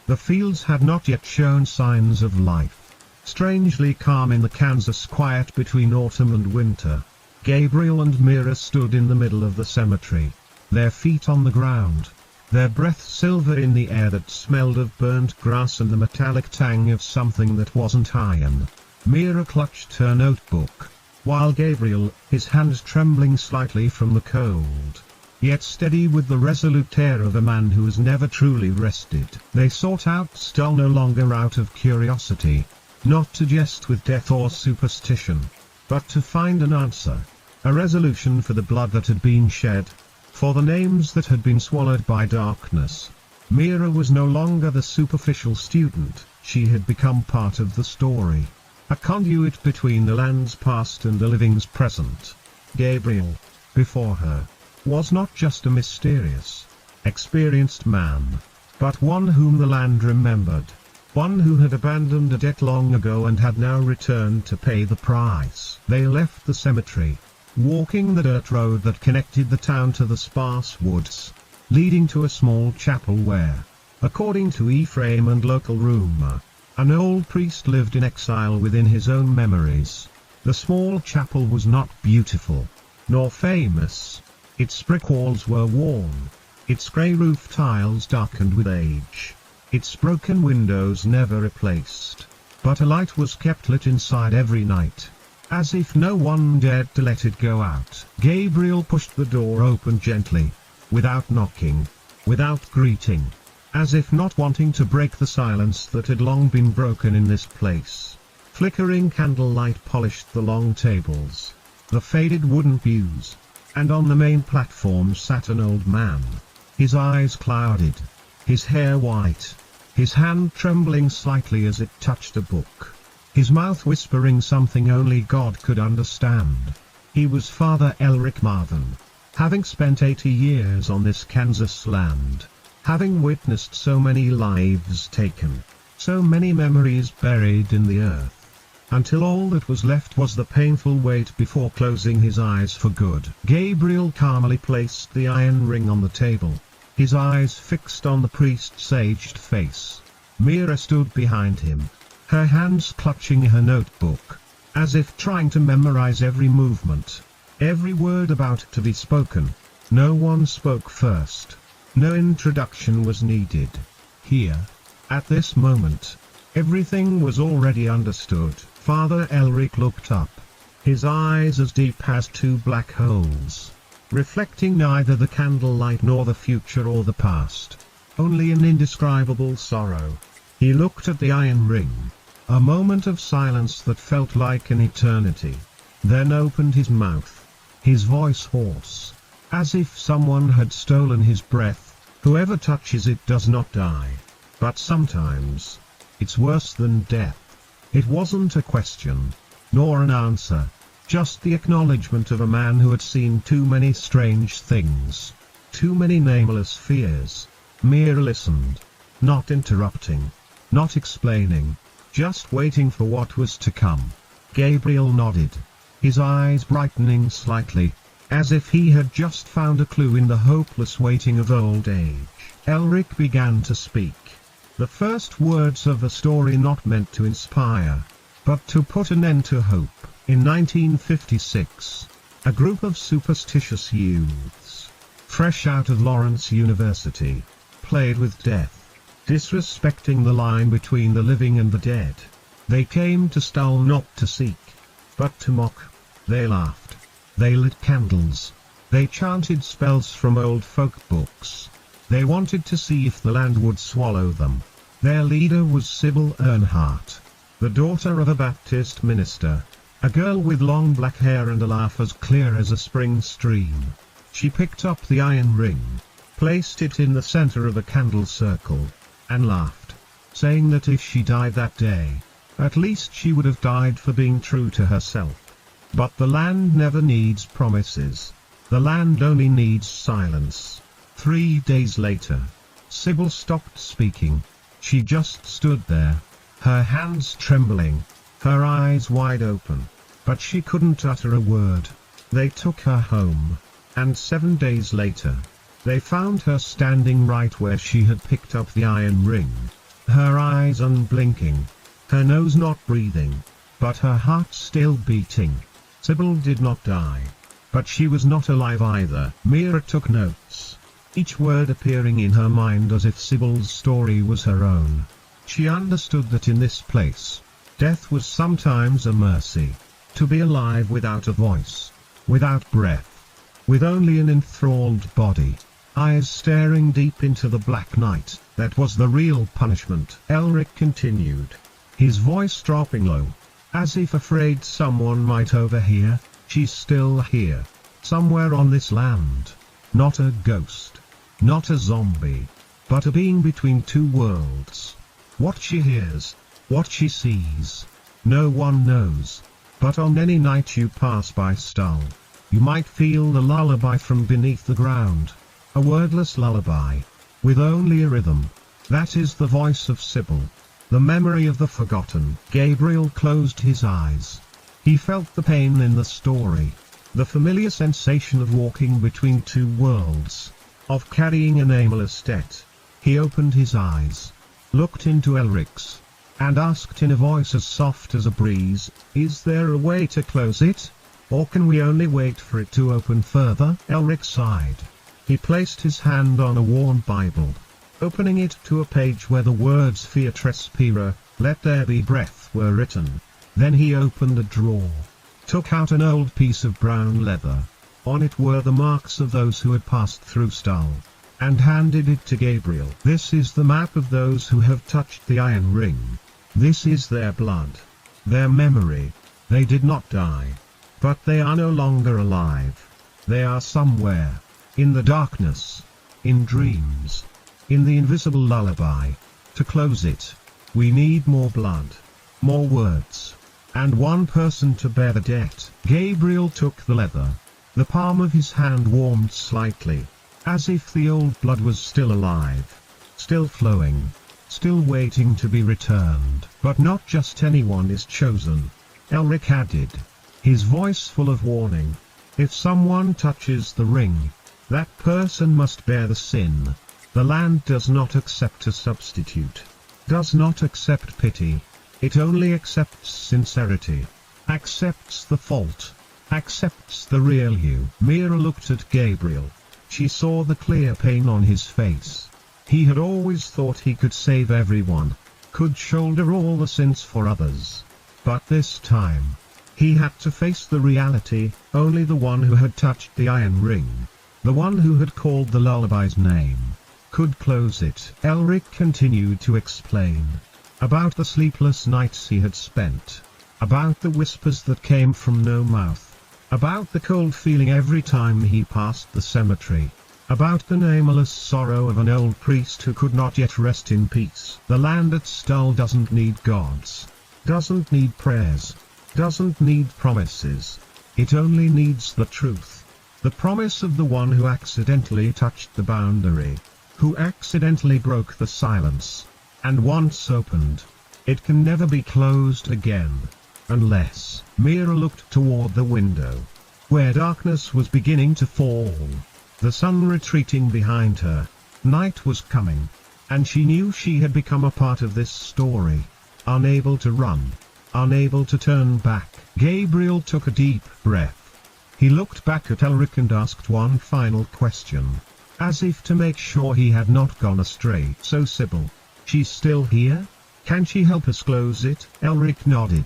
The fields had not yet shown signs of life, strangely calm in the Kansas quiet between autumn and winter. Gabriel and Mira stood in the middle of the cemetery, their feet on the ground, their breath silver in the air that smelled of burnt grass and the metallic tang of something that wasn't iron. Mira clutched her notebook, while Gabriel, his hands trembling slightly from the cold, yet steady with the resolute air of a man who has never truly rested. They sought out Stull no longer out of curiosity, not to jest with death or superstition, but to find an answer, a resolution for the blood that had been shed, for the names that had been swallowed by darkness. Mira was no longer the superficial student, she had become part of the story, a conduit between the land's past and the living's present. Gabriel, before her, was not just a mysterious, experienced man, but one whom the land remembered, one who had abandoned a debt long ago and had now returned to pay the price. They left the cemetery, walking the dirt road that connected the town to the sparse woods, leading to a small chapel where, according to Ephraim and local rumor, an old priest lived in exile within his own memories. The small chapel was not beautiful, nor famous. Its brick walls were worn, its grey roof tiles darkened with age, its broken windows never replaced. But a light was kept lit inside every night, as if no one dared to let it go out. Gabriel pushed the door open gently, without knocking, without greeting, as if not wanting to break the silence that had long been broken in this place. Flickering candlelight polished the long tables, the faded wooden pews, and on the main platform sat an old man, his eyes clouded, his hair white, his hand trembling slightly as it touched a book, his mouth whispering something only God could understand. He was Father Elric Marvin, having spent 80 years on this Kansas land, having witnessed so many lives taken, so many memories buried in the earth, until all that was left was the painful wait before closing his eyes for good. Gabriel calmly placed the iron ring on the table, his eyes fixed on the priest's aged face. Mira stood behind him, her hands clutching her notebook, as if trying to memorize every movement, every word about to be spoken. No one spoke first. No introduction was needed. Here, at this moment, everything was already understood. Father Elric looked up, his eyes as deep as two black holes, reflecting neither the candlelight nor the future or the past, only an indescribable sorrow. He looked at the iron ring. A moment of silence that felt like an eternity. Then opened his mouth, his voice hoarse, as if someone had stolen his breath. Whoever touches it does not die. But sometimes, it's worse than death. It wasn't a question, nor an answer, just the acknowledgement of a man who had seen too many strange things, too many nameless fears. Mira listened, not interrupting, not explaining, just waiting for what was to come. Gabriel nodded, his eyes brightening slightly, as if he had just found a clue in the hopeless waiting of old age. Elric began to speak. The first words of a story not meant to inspire, but to put an end to hope. In 1956, a group of superstitious youths, fresh out of Lawrence University, played with death, disrespecting the line between the living and the dead. They came to Stull not to seek, but to mock. They laughed. They lit candles. They chanted spells from old folk books. They wanted to see if the land would swallow them. Their leader was Sybil Earnhardt, the daughter of a Baptist minister, a girl with long black hair and a laugh as clear as a spring stream. She picked up the iron ring, placed it in the center of a candle circle, and laughed, saying that if she died that day, at least she would have died for being true to herself. But the land never needs promises. The land only needs silence. 3 days later, Sybil stopped speaking. She just stood there, her hands trembling, her eyes wide open, but she couldn't utter a word. They took her home, and 7 days later, they found her standing right where she had picked up the iron ring, her eyes unblinking, her nose not breathing, but her heart still beating. Sybil did not die, but she was not alive either. Mira took notes, each word appearing in her mind as if Sybil's story was her own. She understood that in this place, death was sometimes a mercy. To be alive without a voice, without breath, with only an enthralled body, eyes staring deep into the black night, that was the real punishment. Elric continued, his voice dropping low, as if afraid someone might overhear. She's still here, somewhere on this land. Not a ghost, not a zombie, but a being between two worlds. What she hears, what she sees, no one knows. But on any night you pass by Stull, you might feel the lullaby from beneath the ground. A wordless lullaby, with only a rhythm. That is the voice of Sybil, the memory of the forgotten. Gabriel closed his eyes. He felt the pain in the story, the familiar sensation of walking between two worlds, of carrying a nameless debt. He opened his eyes, looked into Elric's, and asked in a voice as soft as a breeze, is there a way to close it? Or can we only wait for it to open further? Elric sighed. He placed his hand on a worn Bible, opening it to a page where the words Fiat Respira, let there be breath were written. Then he opened a drawer, took out an old piece of brown leather. On it were the marks of those who had passed through Stull, and handed it to Gabriel. This is the map of those who have touched the iron ring. This is their blood, their memory. They did not die, but they are no longer alive. They are somewhere, in the darkness, in dreams, in the invisible lullaby. To close it, we need more blood, more words, and one person to bear the debt. Gabriel took the leather. The palm of his hand warmed slightly, as if the old blood was still alive, still flowing, still waiting to be returned. But not just anyone is chosen, Elric added, his voice full of warning. If someone touches the ring, that person must bear the sin. The land does not accept a substitute, does not accept pity. It only accepts sincerity, accepts the fault, accepts the real you. Mira looked at Gabriel. She saw the clear pain on his face. He had always thought he could save everyone, could shoulder all the sins for others. But this time, He had to face the reality. Only the one who had touched the iron ring, the one who had called the lullaby's name, could close it. Elric continued to explain about the sleepless nights he had spent, about the whispers that came from no mouth, about the cold feeling every time he passed the cemetery, about the nameless sorrow of an old priest who could not yet rest in peace. The land at Stull doesn't need gods, doesn't need prayers, doesn't need promises. It only needs the truth. The promise of the one who accidentally touched the boundary, who accidentally broke the silence, and once opened, it can never be closed again. Unless. Mira looked toward the window, where darkness was beginning to fall, the sun retreating behind her. Night was coming, and she knew she had become a part of this story, unable to run, unable to turn back. Gabriel took a deep breath. He looked back at Elric and asked one final question, as if to make sure he had not gone astray. So Sybil, she's still here? Can she help us close it? Elric nodded,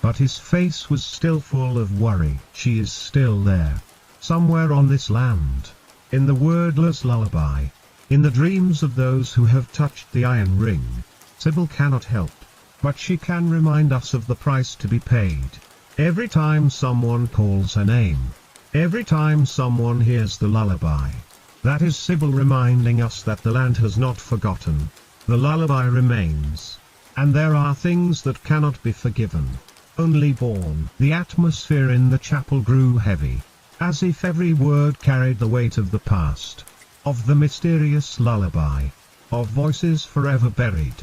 but his face was still full of worry. She is still there, somewhere on this land, in the wordless lullaby, in the dreams of those who have touched the iron ring. Sybil cannot help, but she can remind us of the price to be paid. Every time someone calls her name, every time someone hears the lullaby, that is Sybil reminding us that the land has not forgotten. The lullaby remains, and there are things that cannot be forgiven, only borne. The atmosphere in the chapel grew heavy, as if every word carried the weight of the past, of the mysterious lullaby, of voices forever buried.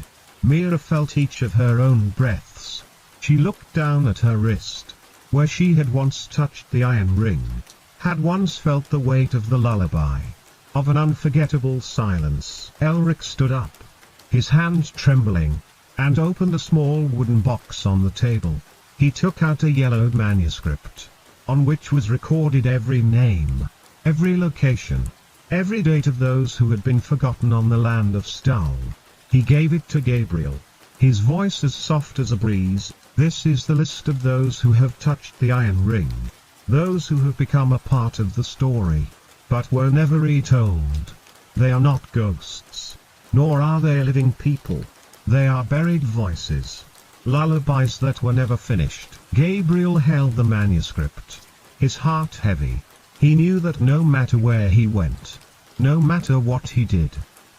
Mira felt each of her own breaths. She looked down at her wrist, where she had once touched the iron ring, had once felt the weight of the lullaby, of an unforgettable silence. Elric stood up, his hand trembling, and opened a small wooden box on the table. He took out a yellowed manuscript, on which was recorded every name, every location, every date of those who had been forgotten on the land of Stull. He gave it to Gabriel, his voice as soft as a breeze. This is the list of those who have touched the iron ring, those who have become a part of the story, but were never retold. They are not ghosts, nor are they living people. They are buried voices, lullabies that were never finished. Gabriel held the manuscript, his heart heavy. He knew that no matter where he went, no matter what he did,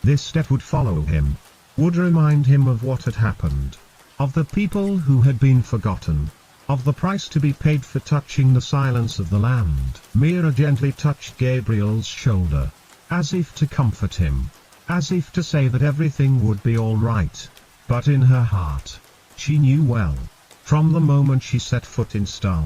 this step would follow him, would remind him of what had happened, of the people who had been forgotten, of the price to be paid for touching the silence of the land. Mira gently touched Gabriel's shoulder, as if to comfort him, as if to say that everything would be all right. But in her heart, she knew well, from the moment she set foot in Stull,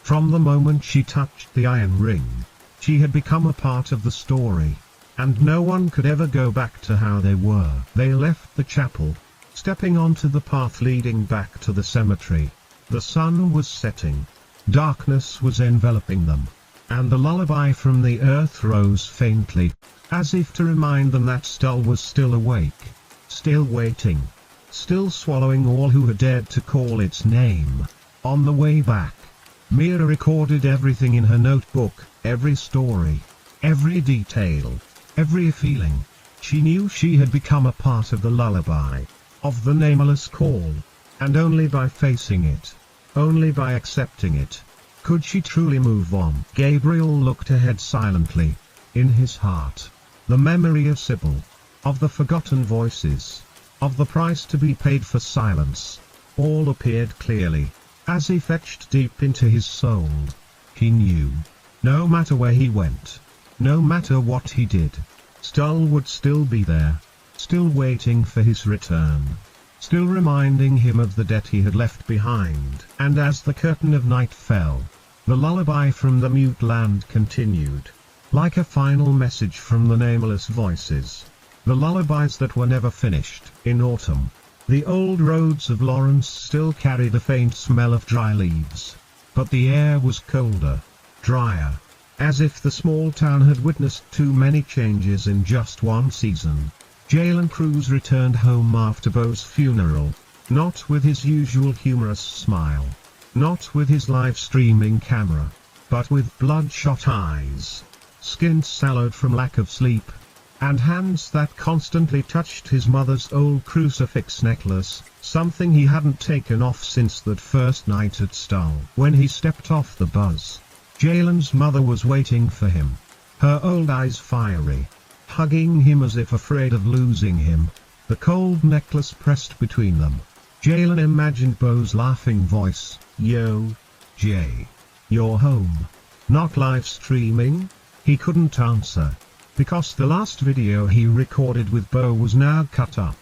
from the moment she touched the iron ring, she had become a part of the story, and no one could ever go back to how they were. They left the chapel, stepping onto the path leading back to the cemetery. The sun was setting, darkness was enveloping them, and the lullaby from the earth rose faintly, as if to remind them that Stull was still awake, still waiting, still swallowing all who had dared to call its name. On the way back, Mira recorded everything in her notebook, every story, every detail, every feeling. She knew she had become a part of the lullaby, of the nameless call, and only by facing it, only by accepting it, could she truly move on. Gabriel looked ahead silently. In his heart, the memory of Sybil, of the forgotten voices, of the price to be paid for silence, all appeared clearly, as if etched deep into his soul. He knew, no matter where he went, no matter what he did, Stull would still be there, still waiting for his return, still reminding him of the debt he had left behind. And as the curtain of night fell, the lullaby from the mute land continued, like a final message from the nameless voices, the lullabies that were never finished. In autumn, the old roads of Lawrence still carried a faint smell of dry leaves, but the air was colder, drier, as if the small town had witnessed too many changes in just one season. Jaylen Cruz returned home after Beau's funeral, not with his usual humorous smile, Not with his live streaming camera, but with bloodshot eyes, skin sallow from lack of sleep, and hands that constantly touched his mother's old crucifix necklace, something he hadn't taken off since that first night at Stull. When he stepped off the bus, Jaylen's mother was waiting for him, her old eyes fiery, hugging him as if afraid of losing him, the cold necklace pressed between them. Jaylen imagined Beau's laughing voice, "Yo, Jay. You're home. Not live streaming?" He couldn't answer, because the last video he recorded with Beau was now cut up,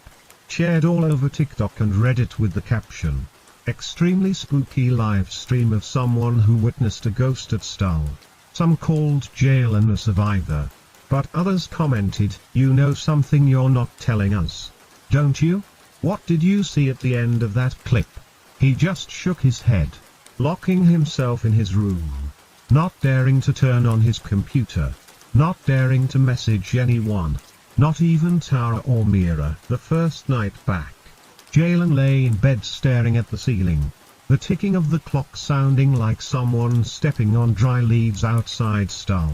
shared all over TikTok and Reddit with the caption, "Extremely spooky live stream of someone who witnessed a ghost at Stull." Some called Jaylen a survivor, but others commented, "You know something you're not telling us, don't you? What did you see at the end of that clip?" He just shook his head, locking himself in his room, not daring to turn on his computer, not daring to message anyone, not even Tara or Mira. The first night back, Jaylen lay in bed staring at the ceiling, the ticking of the clock sounding like someone stepping on dry leaves outside Stull.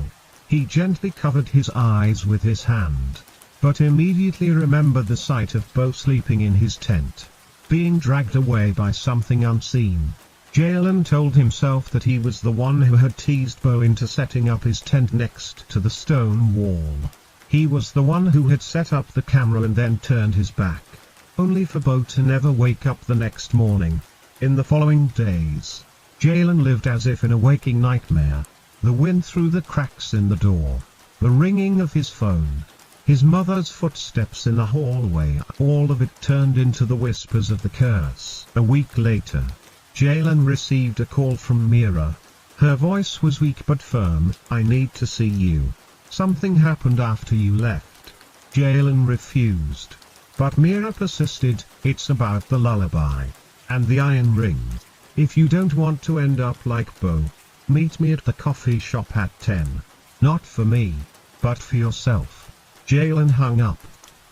He gently covered his eyes with his hand, but immediately remembered the sight of Beau sleeping in his tent, being dragged away by something unseen. Jaylen told himself that he was the one who had teased Beau into setting up his tent next to the stone wall. He was the one who had set up the camera and then turned his back, only for Beau to never wake up the next morning. In the following days, Jaylen lived as if in a waking nightmare. The wind through the cracks in the door, the ringing of his phone, his mother's footsteps in the hallway, all of it turned into the whispers of the curse. A week later, Jaylen received a call from Mira. Her voice was weak but firm. "I need to see you. Something happened after you left." Jaylen refused, but Mira persisted. "It's about the lullaby and the iron ring. If you don't want to end up like Beau, meet me at the coffee shop at 10. Not for me, but for yourself." Jaylen hung up,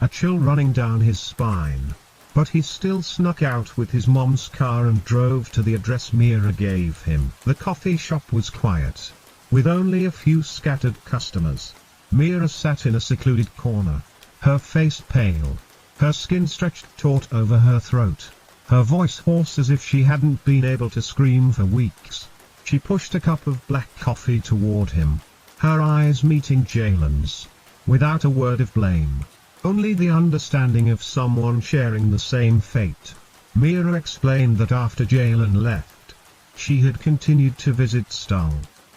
a chill running down his spine, but he still snuck out with his mom's car and drove to the address Mira gave him. The coffee shop was quiet, with only a few scattered customers. Mira sat in a secluded corner, her face pale, her skin stretched taut over her throat, her voice hoarse as if she hadn't been able to scream for weeks. She pushed a cup of black coffee toward him, her eyes meeting Jaylen's, without a word of blame, only the understanding of someone sharing the same fate. Mira explained that after Jaylen left, she had continued to visit Stull,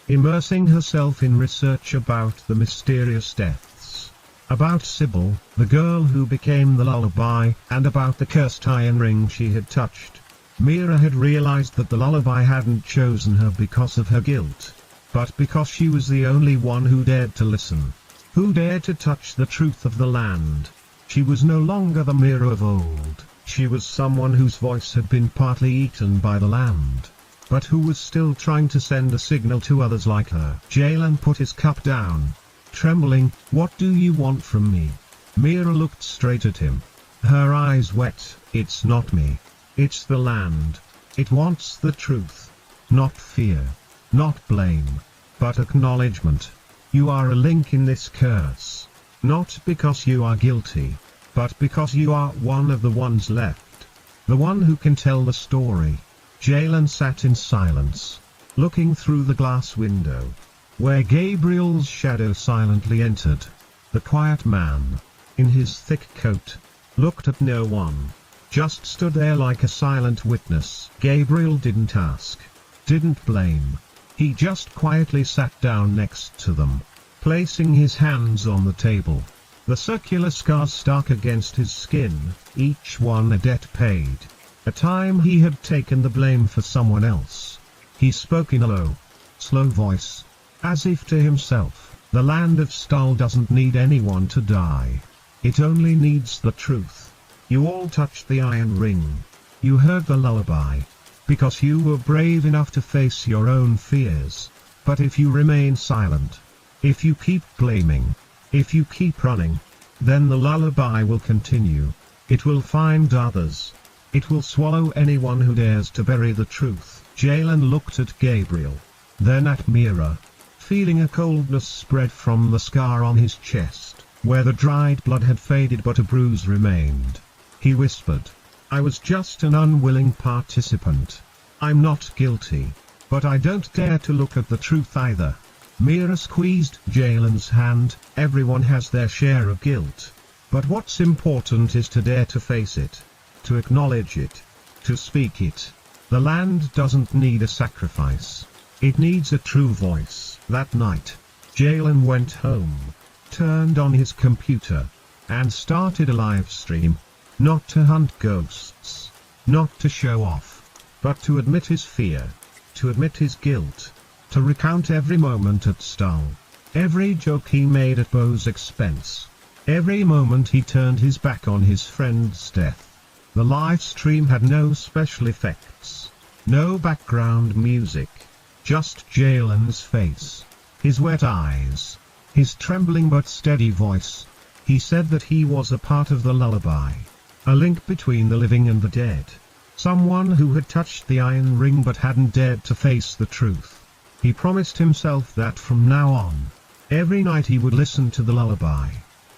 immersing herself in research about the mysterious deaths, about Sybil, the girl who became the lullaby, and about the cursed iron ring she had touched. Mira had realized that the lullaby hadn't chosen her because of her guilt, but because she was the only one who dared to listen, who dared to touch the truth of the land. She was no longer the Mira of old. She was someone whose voice had been partly eaten by the land, but who was still trying to send a signal to others like her. Jaylen put his cup down, trembling. "What do you want from me?" Mira looked straight at him, her eyes wet. "It's not me. It's the land. It wants the truth. Not fear, not blame, but acknowledgement. You are a link in this curse. Not because you are guilty, but because you are one of the ones left. The one who can tell the story." Jaylen sat in silence, looking through the glass window, where Gabriel's shadow silently entered. The quiet man, in his thick coat, looked at no one, just stood there like a silent witness. Gabriel didn't ask, didn't blame. He just quietly sat down next to them, placing his hands on the table. The circular scars stark against his skin, each one a debt paid, a time he had taken the blame for someone else. He spoke in a low, slow voice, as if to himself. "The land of Stull doesn't need anyone to die. It only needs the truth. You all touched the iron ring. You heard the lullaby, because you were brave enough to face your own fears. But if you remain silent, if you keep blaming, if you keep running, then the lullaby will continue. It will find others. It will swallow anyone who dares to bury the truth." Jaylen looked at Gabriel, then at Mira, feeling a coldness spread from the scar on his chest, where the dried blood had faded but a bruise remained. He whispered, "I was just an unwilling participant. I'm not guilty. But I don't dare to look at the truth either." Mira squeezed Jaylen's hand. "Everyone has their share of guilt. But what's important is to dare to face it. To acknowledge it. To speak it. The land doesn't need a sacrifice. It needs a true voice." That night, Jaylen went home, turned on his computer, and started a live stream. Not to hunt ghosts. Not to show off. But to admit his fear. To admit his guilt. To recount every moment at Stull. Every joke he made at Beau's expense. Every moment he turned his back on his friend's death. The live stream had no special effects. No background music. Just Jaylen's face. His wet eyes. His trembling but steady voice. He said that he was a part of the lullaby. A link between the living and the dead. Someone who had touched the iron ring but hadn't dared to face the truth. He promised himself that from now on, every night he would listen to the lullaby.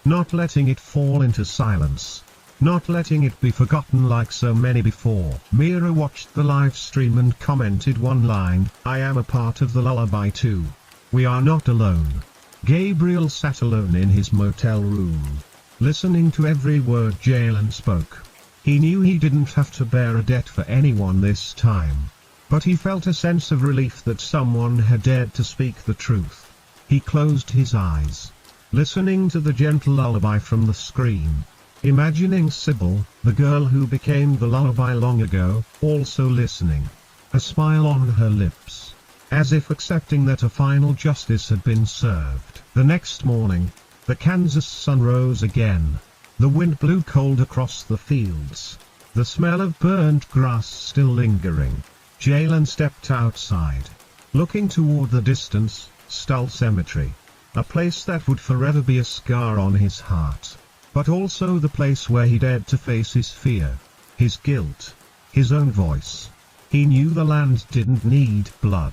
Not letting it fall into silence. Not letting it be forgotten like so many before. Mira watched the live stream and commented one line, "I am a part of the lullaby too. We are not alone." Gabriel sat alone in his motel room, listening to every word Jaylen spoke. He knew he didn't have to bear a debt for anyone this time. But he felt a sense of relief that someone had dared to speak the truth. He closed his eyes, listening to the gentle lullaby from the screen. Imagining Sybil, the girl who became the lullaby long ago, also listening. A smile on her lips, as if accepting that a final justice had been served. The next morning, the Kansas sun rose again. The wind blew cold across the fields, the smell of burnt grass still lingering. Jaylen stepped outside, looking toward the distance, Stull Cemetery. A place that would forever be a scar on his heart. But also the place where he dared to face his fear, his guilt, his own voice. He knew the land didn't need blood.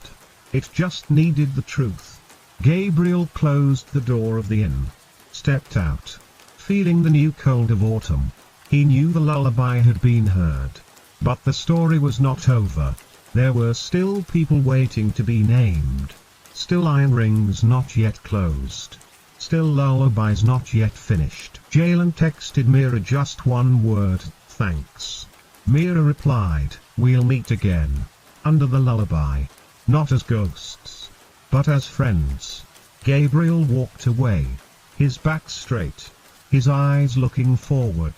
It just needed the truth. Gabriel closed the door of the inn, stepped out, feeling the new cold of autumn. He knew the lullaby had been heard. But the story was not over. There were still people waiting to be named. Still iron rings not yet closed. Still lullabies not yet finished. Jaylen texted Mira just one word, "Thanks." Mira replied, "We'll meet again. Under the lullaby. Not as ghosts, but as friends." Gabriel walked away, his back straight, his eyes looking forward.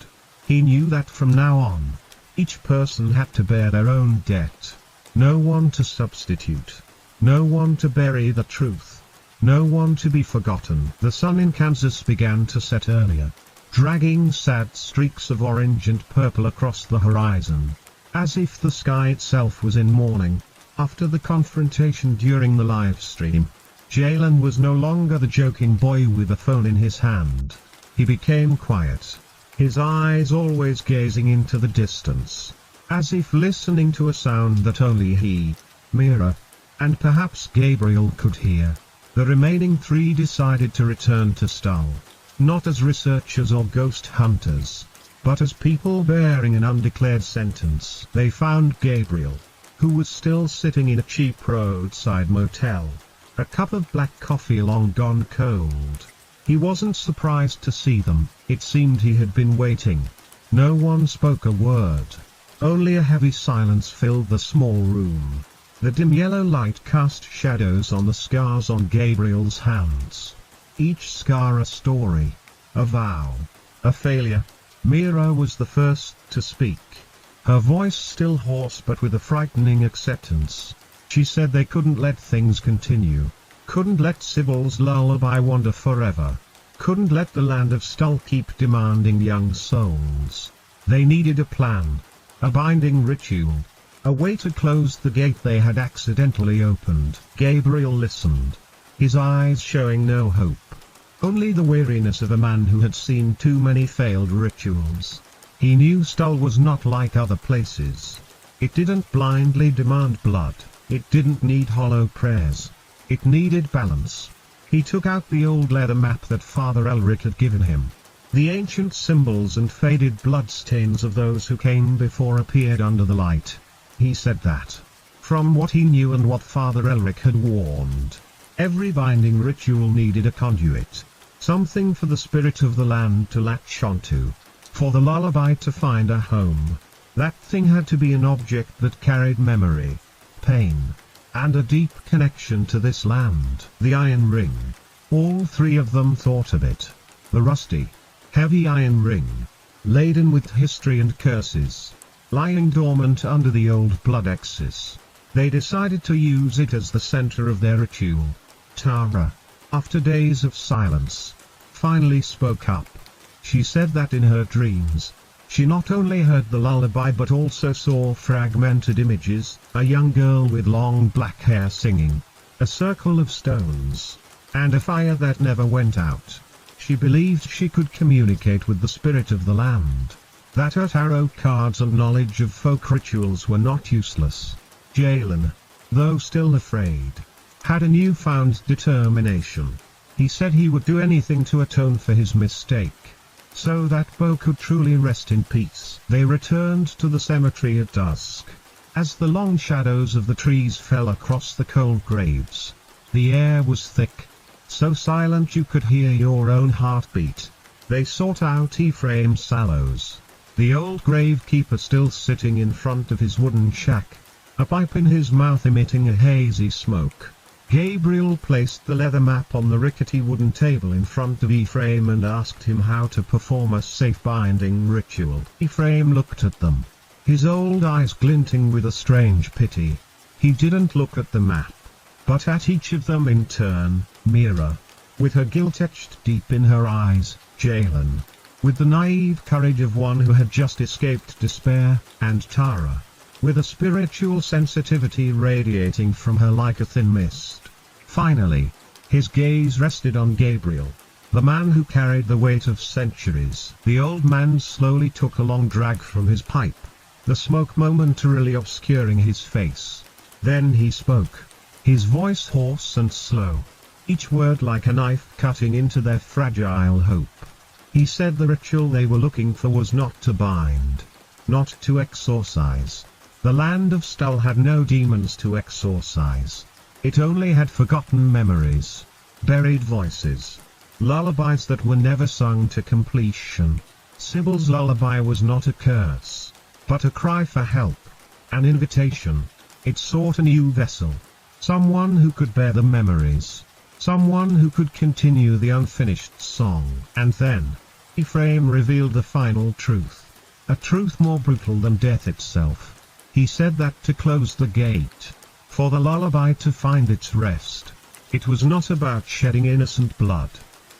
He knew that from now on, each person had to bear their own debt. No one to substitute. No one to bury the truth. No one to be forgotten. The sun in Kansas began to set earlier, dragging sad streaks of orange and purple across the horizon, as if the sky itself was in mourning. After the confrontation during the live stream, Jaylen was no longer the joking boy with a phone in his hand. He became quiet, his eyes always gazing into the distance, as if listening to a sound that only he, Mira, and perhaps Gabriel could hear. The remaining three decided to return to Stull, not as researchers or ghost hunters, but as people bearing an undeclared sentence. They found Gabriel, who was still sitting in a cheap roadside motel, a cup of black coffee long gone cold. He wasn't surprised to see them. It seemed he had been waiting. No one spoke a word. Only a heavy silence filled the small room. The dim yellow light cast shadows on the scars on Gabriel's hands. Each scar a story, a vow, a failure. Mira was the first to speak. Her voice still hoarse but with a frightening acceptance. She said they couldn't let things continue. Couldn't let Sybil's lullaby wander forever. Couldn't let the land of Stull keep demanding young souls. They needed a plan. A binding ritual. A way to close the gate they had accidentally opened. Gabriel listened, his eyes showing no hope. Only the weariness of a man who had seen too many failed rituals. He knew Stull was not like other places. It didn't blindly demand blood, it didn't need hollow prayers. It needed balance. He took out the old leather map that Father Elric had given him. The ancient symbols and faded bloodstains of those who came before appeared under the light. He said that, from what he knew and what Father Elric had warned, every binding ritual needed a conduit. Something for the spirit of the land to latch onto. For the lullaby to find a home. That thing had to be an object that carried memory, pain, and a deep connection to this land. The iron ring. All three of them thought of it. The rusty, heavy iron ring, laden with history and curses, lying dormant under the old blood axis. They decided to use it as the center of their ritual. Tara, after days of silence, finally spoke up. She said that in her dreams, she not only heard the lullaby but also saw fragmented images, a young girl with long black hair singing, a circle of stones, and a fire that never went out. She believed she could communicate with the spirit of the land. That her tarot cards and knowledge of folk rituals were not useless. Jaylen, though still afraid, had a newfound determination. He said he would do anything to atone for his mistake, so that Beau could truly rest in peace. They returned to the cemetery at dusk. As the long shadows of the trees fell across the cold graves, the air was thick, so silent you could hear your own heartbeat. They sought out Ephraim Sallows, the old gravekeeper still sitting in front of his wooden shack, a pipe in his mouth emitting a hazy smoke. Gabriel placed the leather map on the rickety wooden table in front of Ephraim and asked him how to perform a safe binding ritual. Ephraim looked at them, his old eyes glinting with a strange pity. He didn't look at the map, but at each of them in turn. Mira, with her guilt etched deep in her eyes, Jaylen, with the naive courage of one who had just escaped despair, and Tara, with a spiritual sensitivity radiating from her like a thin mist. Finally, his gaze rested on Gabriel, the man who carried the weight of centuries. The old man slowly took a long drag from his pipe, the smoke momentarily obscuring his face. Then he spoke, his voice hoarse and slow, each word like a knife cutting into their fragile hope. He said the ritual they were looking for was not to bind, not to exorcise. The land of Stull had no demons to exorcise. It only had forgotten memories, buried voices, lullabies that were never sung to completion. Sybil's lullaby was not a curse, but a cry for help, an invitation. It sought a new vessel, someone who could bear the memories, someone who could continue the unfinished song. And then, Ephraim revealed the final truth, a truth more brutal than death itself. He said that to close the gate, for the lullaby to find its rest, it was not about shedding innocent blood.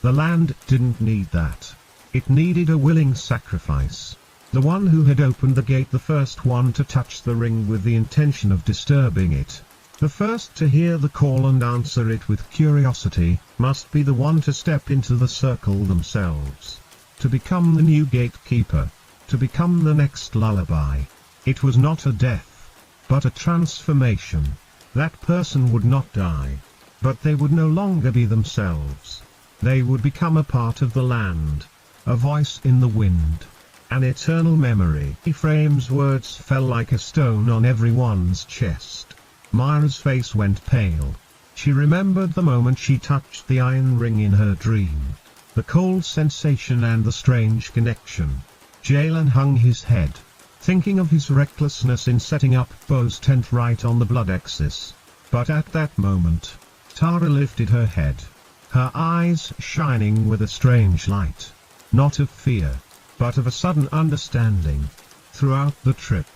The land didn't need that. It needed a willing sacrifice. The one who had opened the gate, the first one to touch the ring with the intention of disturbing it, the first to hear the call and answer it with curiosity, must be the one to step into the circle themselves, to become the new gatekeeper, to become the next lullaby. It was not a death, but a transformation. That person would not die, but they would no longer be themselves. They would become a part of the land, a voice in the wind, an eternal memory. Ephraim's words fell like a stone on everyone's chest. Mira's face went pale. She remembered the moment she touched the iron ring in her dream, the cold sensation and the strange connection. Jaylen hung his head, thinking of his recklessness in setting up Beau's tent right on the blood axis. But at that moment, Tara lifted her head, her eyes shining with a strange light, not of fear, but of a sudden understanding. Throughout the trip,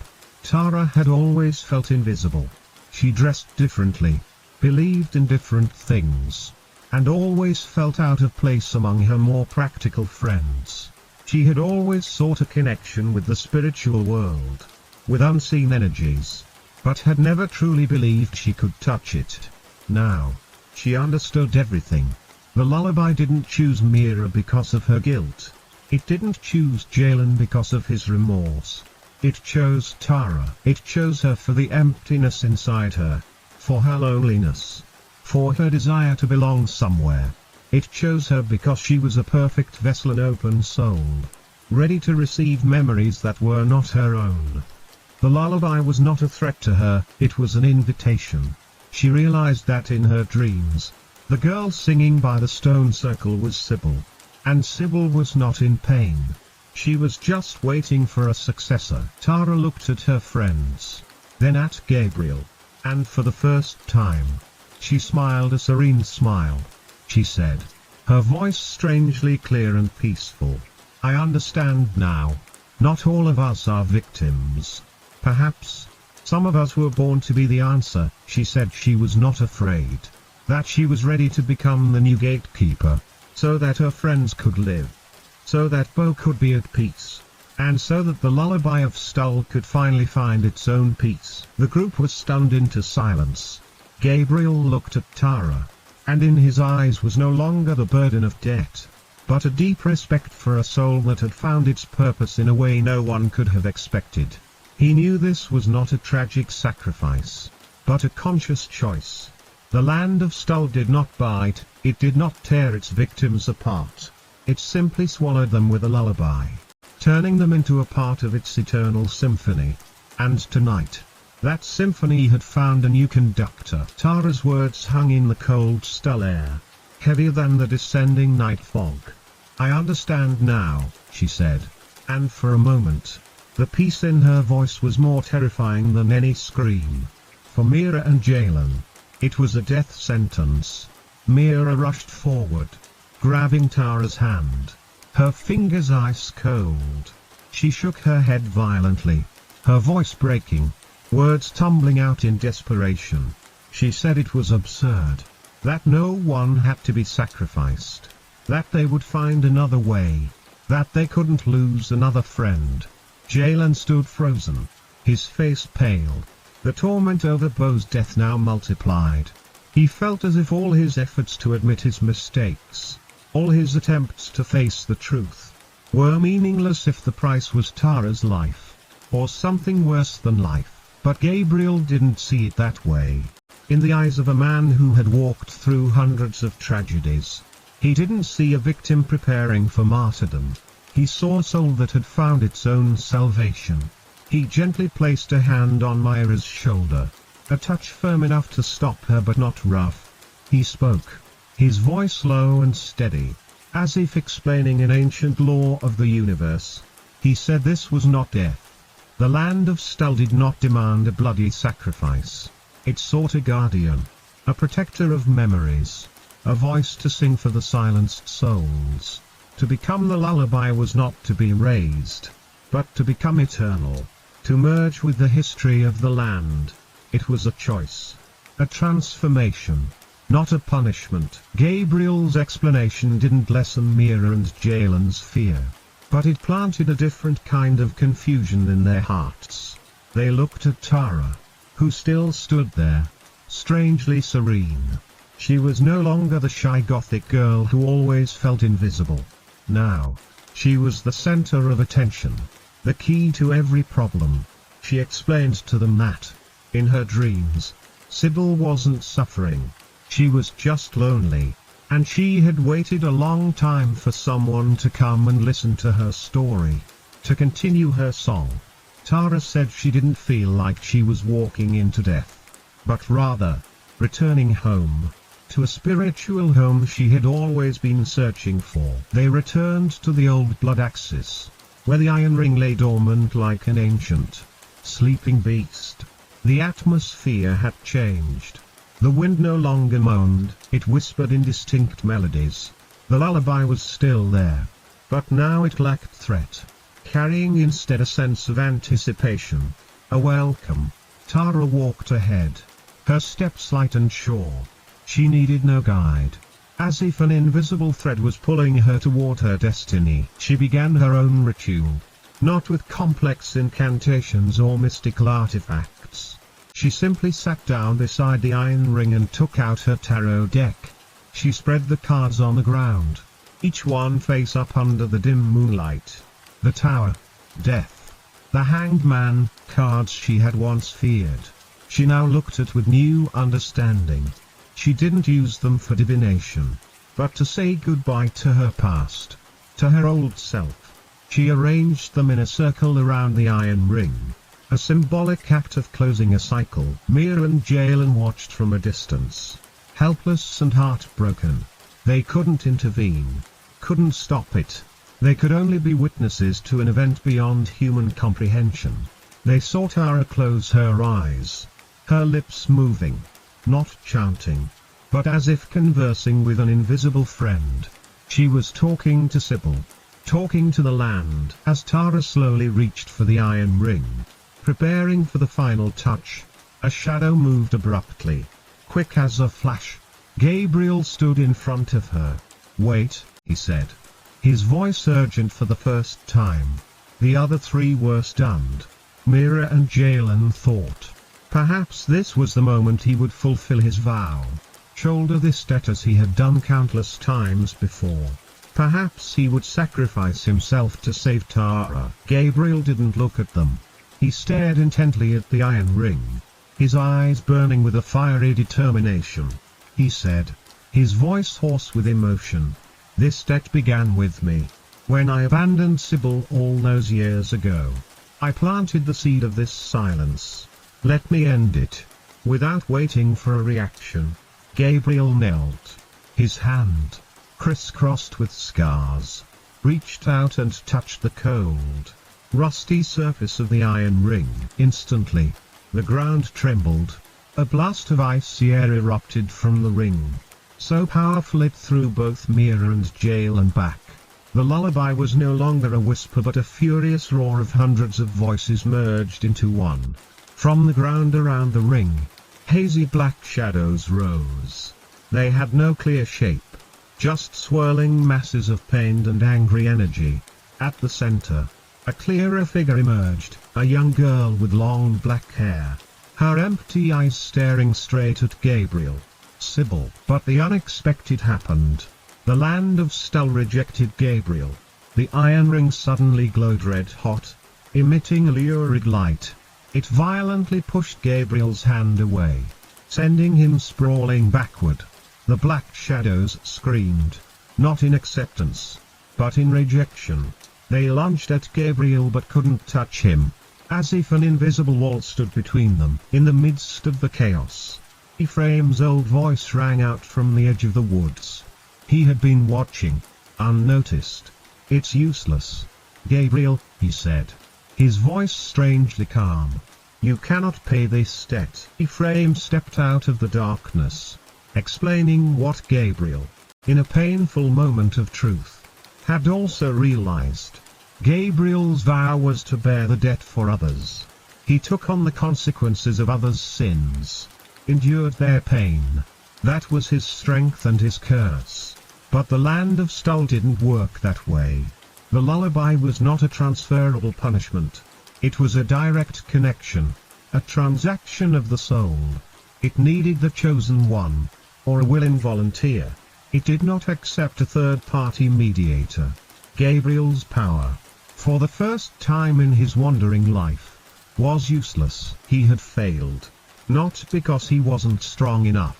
Tara had always felt invisible. She dressed differently, believed in different things, and always felt out of place among her more practical friends. She had always sought a connection with the spiritual world, with unseen energies, but had never truly believed she could touch it. Now, she understood everything. The lullaby didn't choose Mira because of her guilt. It didn't choose Jaylen because of his remorse. It chose Tara. It chose her for the emptiness inside her, for her loneliness, for her desire to belong somewhere. It chose her because she was a perfect vessel, an open soul, ready to receive memories that were not her own. The lullaby was not a threat to her, it was an invitation. She realized that in her dreams, the girl singing by the stone circle was Sybil. And Sybil was not in pain. She was just waiting for a successor. Tara looked at her friends, then at Gabriel, and for the first time, she smiled a serene smile. She said, her voice strangely clear and peaceful, I understand now. Not all of us are victims. Perhaps, some of us were born to be the answer. She said she was not afraid, that she was ready to become the new gatekeeper, so that her friends could live, so that Beau could be at peace, and so that the lullaby of Stull could finally find its own peace. The group was stunned into silence. Gabriel looked at Tara, and in his eyes was no longer the burden of debt, but a deep respect for a soul that had found its purpose in a way no one could have expected. He knew this was not a tragic sacrifice, but a conscious choice. The land of Stull did not bite, it did not tear its victims apart. It simply swallowed them with a lullaby, turning them into a part of its eternal symphony. And tonight, that symphony had found a new conductor. Tara's words hung in the cold Stull air, heavier than the descending night fog. I understand now, she said, and for a moment, the peace in her voice was more terrifying than any scream. For Mira and Jaylen, it was a death sentence. Mira rushed forward, grabbing Tara's hand, her fingers ice cold. She shook her head violently, her voice breaking, words tumbling out in desperation. She said it was absurd, that no one had to be sacrificed, that they would find another way, that they couldn't lose another friend. Jaylen stood frozen, his face pale. The torment over Beau's death now multiplied. He felt as if all his efforts to admit his mistakes, all his attempts to face the truth, were meaningless if the price was Tara's life, or something worse than life. But Gabriel didn't see it that way. In the eyes of a man who had walked through hundreds of tragedies, he didn't see a victim preparing for martyrdom. He saw a soul that had found its own salvation. He gently placed a hand on Mira's shoulder, a touch firm enough to stop her but not rough. He spoke, his voice low and steady, as if explaining an ancient law of the universe. He said this was not death. The land of Stull did not demand a bloody sacrifice. It sought a guardian, a protector of memories, a voice to sing for the silenced souls. To become the lullaby was not to be raised, but to become eternal, to merge with the history of the land. It was a choice, a transformation, not a punishment. Gabriel's explanation didn't lessen Mira and Jaylen's fear, but it planted a different kind of confusion in their hearts. They looked at Tara, who still stood there, strangely serene. She was no longer the shy gothic girl who always felt invisible. Now, she was the center of attention, the key to every problem. She explained to them that, in her dreams, Sybil wasn't suffering. She was just lonely, and she had waited a long time for someone to come and listen to her story, to continue her song. Tara said she didn't feel like she was walking into death, but rather, returning home, to a spiritual home she had always been searching for. They returned to the old blood axis, where the iron ring lay dormant like an ancient, sleeping beast. The atmosphere had changed. The wind no longer moaned, it whispered indistinct melodies. The lullaby was still there, but now it lacked threat, carrying instead a sense of anticipation, a welcome. Tara walked ahead, her steps light and sure. She needed no guide. As if an invisible thread was pulling her toward her destiny. She began her own ritual, not with complex incantations or mystical artifacts. She simply sat down beside the iron ring and took out her tarot deck. She spread the cards on the ground, each one face up under the dim moonlight. The tower, death, The Hanged Man cards she had once feared, she now looked at with new understanding. She didn't use them for divination, but to say goodbye to her past, to her old self. She arranged them in a circle around the iron ring, a symbolic act of closing a cycle. Mira and Jaylen watched from a distance, helpless and heartbroken. They couldn't intervene, couldn't stop it. They could only be witnesses to an event beyond human comprehension. They saw Tara close her eyes, her lips moving, not chanting, but as if conversing with an invisible friend. She was talking to Sybil, talking to the land. As Tara slowly reached for the iron ring, preparing for the final touch, a shadow moved abruptly, quick as a flash. Gabriel stood in front of her. "Wait," he said, his voice urgent for the first time. The other three were stunned. Mira and Jaylen thought, perhaps this was the moment he would fulfill his vow, shoulder this debt as he had done countless times before. Perhaps he would sacrifice himself to save Tara. Gabriel didn't look at them. He stared intently at the iron ring, his eyes burning with a fiery determination. He said, his voice hoarse with emotion, "This debt began with me. When I abandoned Sybil all those years ago, I planted the seed of this silence. Let me end it." Without waiting for a reaction, Gabriel knelt. His hand, crisscrossed with scars, reached out and touched the cold, rusty surface of the iron ring. Instantly, the ground trembled. A blast of icy air erupted from the ring, so powerful it threw both Mira and Jaylen back. The lullaby was no longer a whisper but a furious roar of hundreds of voices merged into one. From the ground around the ring, hazy black shadows rose. They had no clear shape, just swirling masses of pained and angry energy. At the center, a clearer figure emerged, a young girl with long black hair, her empty eyes staring straight at Gabriel. Sybil. But the unexpected happened. The land of Stull rejected Gabriel. The iron ring suddenly glowed red hot, emitting a lurid light. It violently pushed Gabriel's hand away, sending him sprawling backward. The black shadows screamed, not in acceptance, but in rejection. They lunged at Gabriel but couldn't touch him, as if an invisible wall stood between them. In the midst of the chaos, Ephraim's old voice rang out from the edge of the woods. He had been watching, unnoticed. "It's useless, Gabriel," he said, his voice strangely calm. "You cannot pay this debt." Ephraim stepped out of the darkness, explaining what Gabriel, in a painful moment of truth, had also realized. Gabriel's vow was to bear the debt for others. He took on the consequences of others' sins, endured their pain. That was his strength and his curse. But the land of Stull didn't work that way. The lullaby was not a transferable punishment. It was a direct connection, a transaction of the soul. It needed the chosen one, or a willing volunteer. It did not accept a third-party mediator. Gabriel's power, for the first time in his wandering life, was useless. He had failed, not because he wasn't strong enough,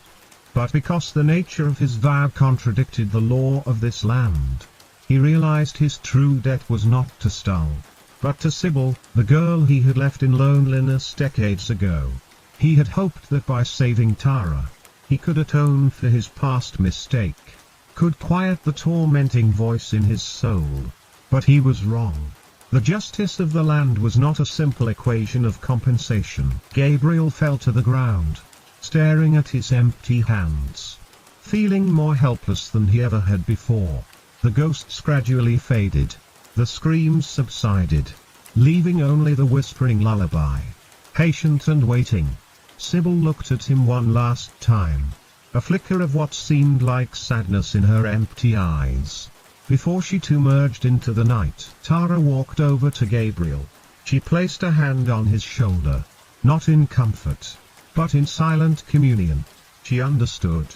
but because the nature of his vow contradicted the law of this land. He realized his true debt was not to Stull, but to Sybil, the girl he had left in loneliness decades ago. He had hoped that by saving Tara, he could atone for his past mistake, could quiet the tormenting voice in his soul. But he was wrong. The justice of the land was not a simple equation of compensation. Gabriel fell to the ground, staring at his empty hands, feeling more helpless than he ever had before. The ghosts gradually faded. The screams subsided, leaving only the whispering lullaby, patient and waiting. Sybil looked at him one last time, a flicker of what seemed like sadness in her empty eyes, before she too merged into the night. Tara walked over to Gabriel. She placed a hand on his shoulder, not in comfort, but in silent communion. She understood.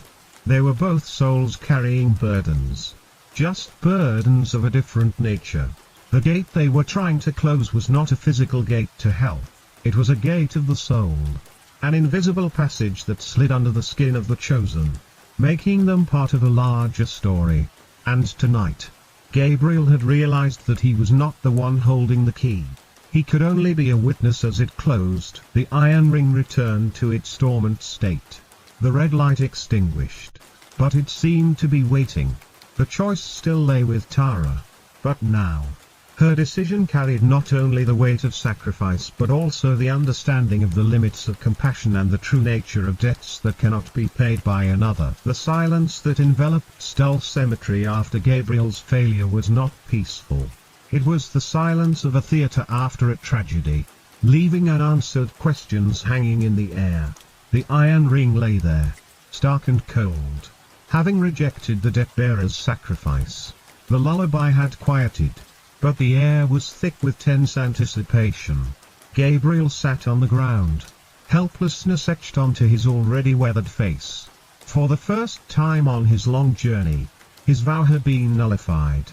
They were both souls carrying burdens, just burdens of a different nature. The gate they were trying to close was not a physical gate to hell. It was a gate of the soul. An invisible passage that slid under the skin of the chosen, making them part of a larger story. And tonight, Gabriel had realized that he was not the one holding the key. He could only be a witness as it closed. The iron ring returned to its dormant state. The red light extinguished. But it seemed to be waiting. The choice still lay with Tara. But now, her decision carried not only the weight of sacrifice but also the understanding of the limits of compassion and the true nature of debts that cannot be paid by another. The silence that enveloped Stull Cemetery after Gabriel's failure was not peaceful. It was the silence of a theater after a tragedy, leaving unanswered questions hanging in the air. The iron ring lay there, stark and cold, having rejected the debt-bearer's sacrifice. The lullaby had quieted, but the air was thick with tense anticipation. Gabriel sat on the ground, helplessness etched onto his already weathered face. For the first time on his long journey, his vow had been nullified.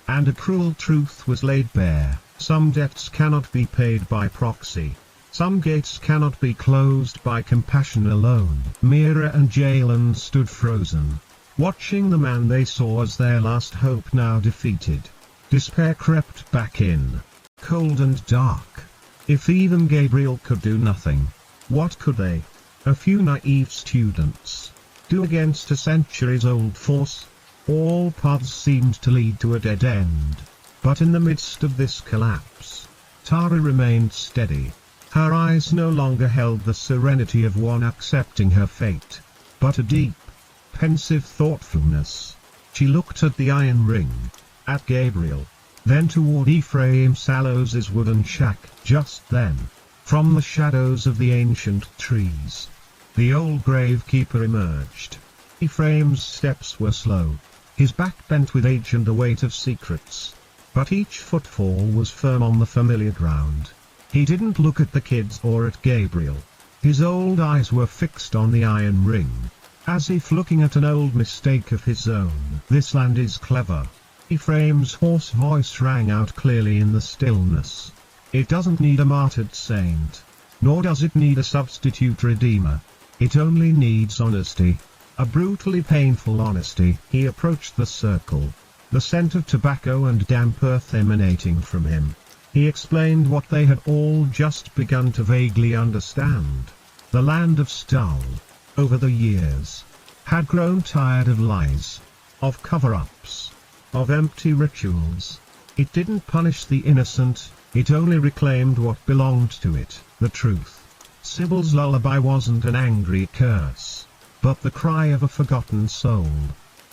And a cruel truth was laid bare. Some debts cannot be paid by proxy. Some gates cannot be closed by compassion alone. Mira and Jaylen stood frozen, watching the man they saw as their last hope now defeated. Despair crept back in, cold and dark. If even Gabriel could do nothing, what could they, a few naive students, do against a centuries-old force? All paths seemed to lead to a dead end. But in the midst of this collapse, Tara remained steady. Her eyes no longer held the serenity of one accepting her fate, but a deep, pensive thoughtfulness. She looked at the iron ring, at Gabriel, then toward Ephraim Sallows's wooden shack. Just then, from the shadows of the ancient trees, the old gravekeeper emerged. Ephraim's steps were slow, his back bent with age and the weight of secrets, but each footfall was firm on the familiar ground. He didn't look at the kids or at Gabriel. His old eyes were fixed on the iron ring, as if looking at an old mistake of his own. "This land is clever." Ephraim's hoarse voice rang out clearly in the stillness. "It doesn't need a martyred saint, nor does it need a substitute redeemer. It only needs honesty. A brutally painful honesty." He approached the circle, the scent of tobacco and damp earth emanating from him. He explained what they had all just begun to vaguely understand. The land of Stull, over the years, had grown tired of lies, of cover-ups, of empty rituals. It didn't punish the innocent, it only reclaimed what belonged to it, the truth. Sybil's lullaby wasn't an angry curse, but the cry of a forgotten soul.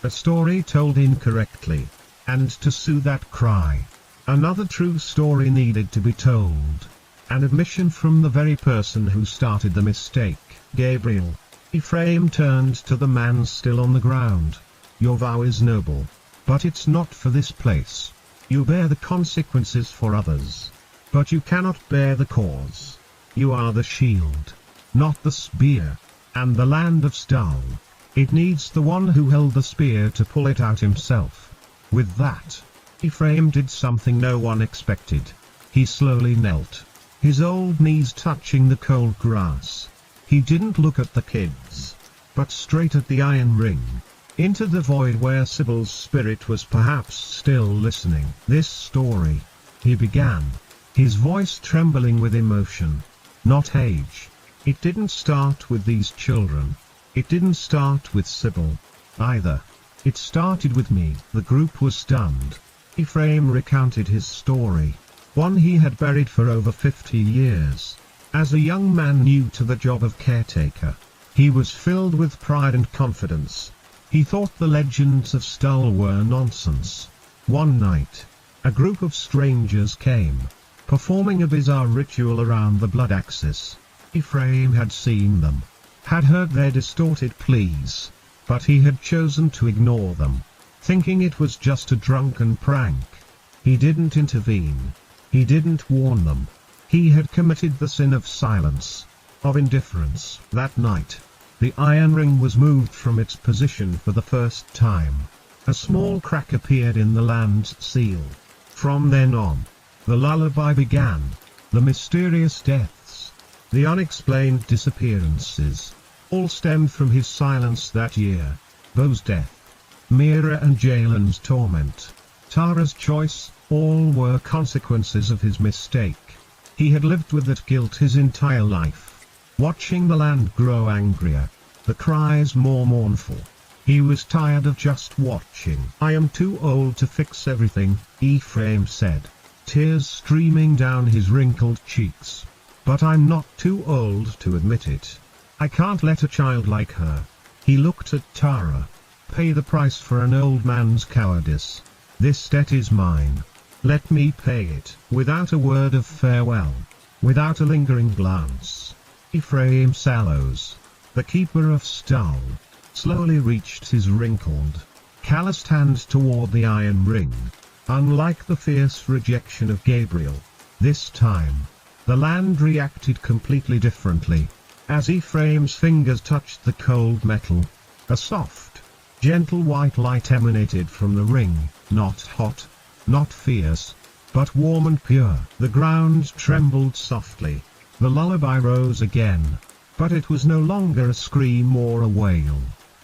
A story told incorrectly. And to soothe that cry, another true story needed to be told. An admission from the very person who started the mistake. "Gabriel." Ephraim turned to the man still on the ground. "Your vow is noble, but it's not for this place. You bear the consequences for others, but you cannot bear the cause. You are the shield, not the spear. And the land of Stull, it needs the one who held the spear to pull it out himself." With that, Ephraim did something no one expected. He slowly knelt, his old knees touching the cold grass. He didn't look at the kids, but straight at the iron ring, into the void where Sybil's spirit was perhaps still listening. "This story," he began, his voice trembling with emotion, "not age. It didn't start with these children. It didn't start with Sybil, either. It started with me." The group was stunned. Ephraim recounted his story, one he had buried for over 50 years. As a young man new to the job of caretaker, he was filled with pride and confidence. He thought the legends of Stull were nonsense. One night, a group of strangers came, performing a bizarre ritual around the blood axis. Ephraim had seen them, had heard their distorted pleas, but he had chosen to ignore them, thinking it was just a drunken prank. He didn't intervene. He didn't warn them. He had committed the sin of silence, of indifference. That night, the iron ring was moved from its position for the first time. A small crack appeared in the land's seal. From then on, the lullaby began. The mysterious deaths, the unexplained disappearances, all stemmed from his silence that year. Beau's death, Mira and Jaylen's torment, Tara's choice, all were consequences of his mistake. He had lived with that guilt his entire life, watching the land grow angrier, the cries more mournful. He was tired of just watching. "I am too old to fix everything," Ephraim said, tears streaming down his wrinkled cheeks. "But I'm not too old to admit it. I can't let a child like her." He looked at Tara. "Pay the price for an old man's cowardice. This debt is mine. Let me pay it." Without a word of farewell, without a lingering glance, Ephraim Sallows, the keeper of Stull, slowly reached his wrinkled, calloused hand toward the iron ring. Unlike the fierce rejection of Gabriel, this time, the land reacted completely differently. As Ephraim's fingers touched the cold metal, a soft, gentle white light emanated from the ring, not hot, not fierce, but warm and pure. The ground trembled softly. The lullaby rose again, but it was no longer a scream or a wail.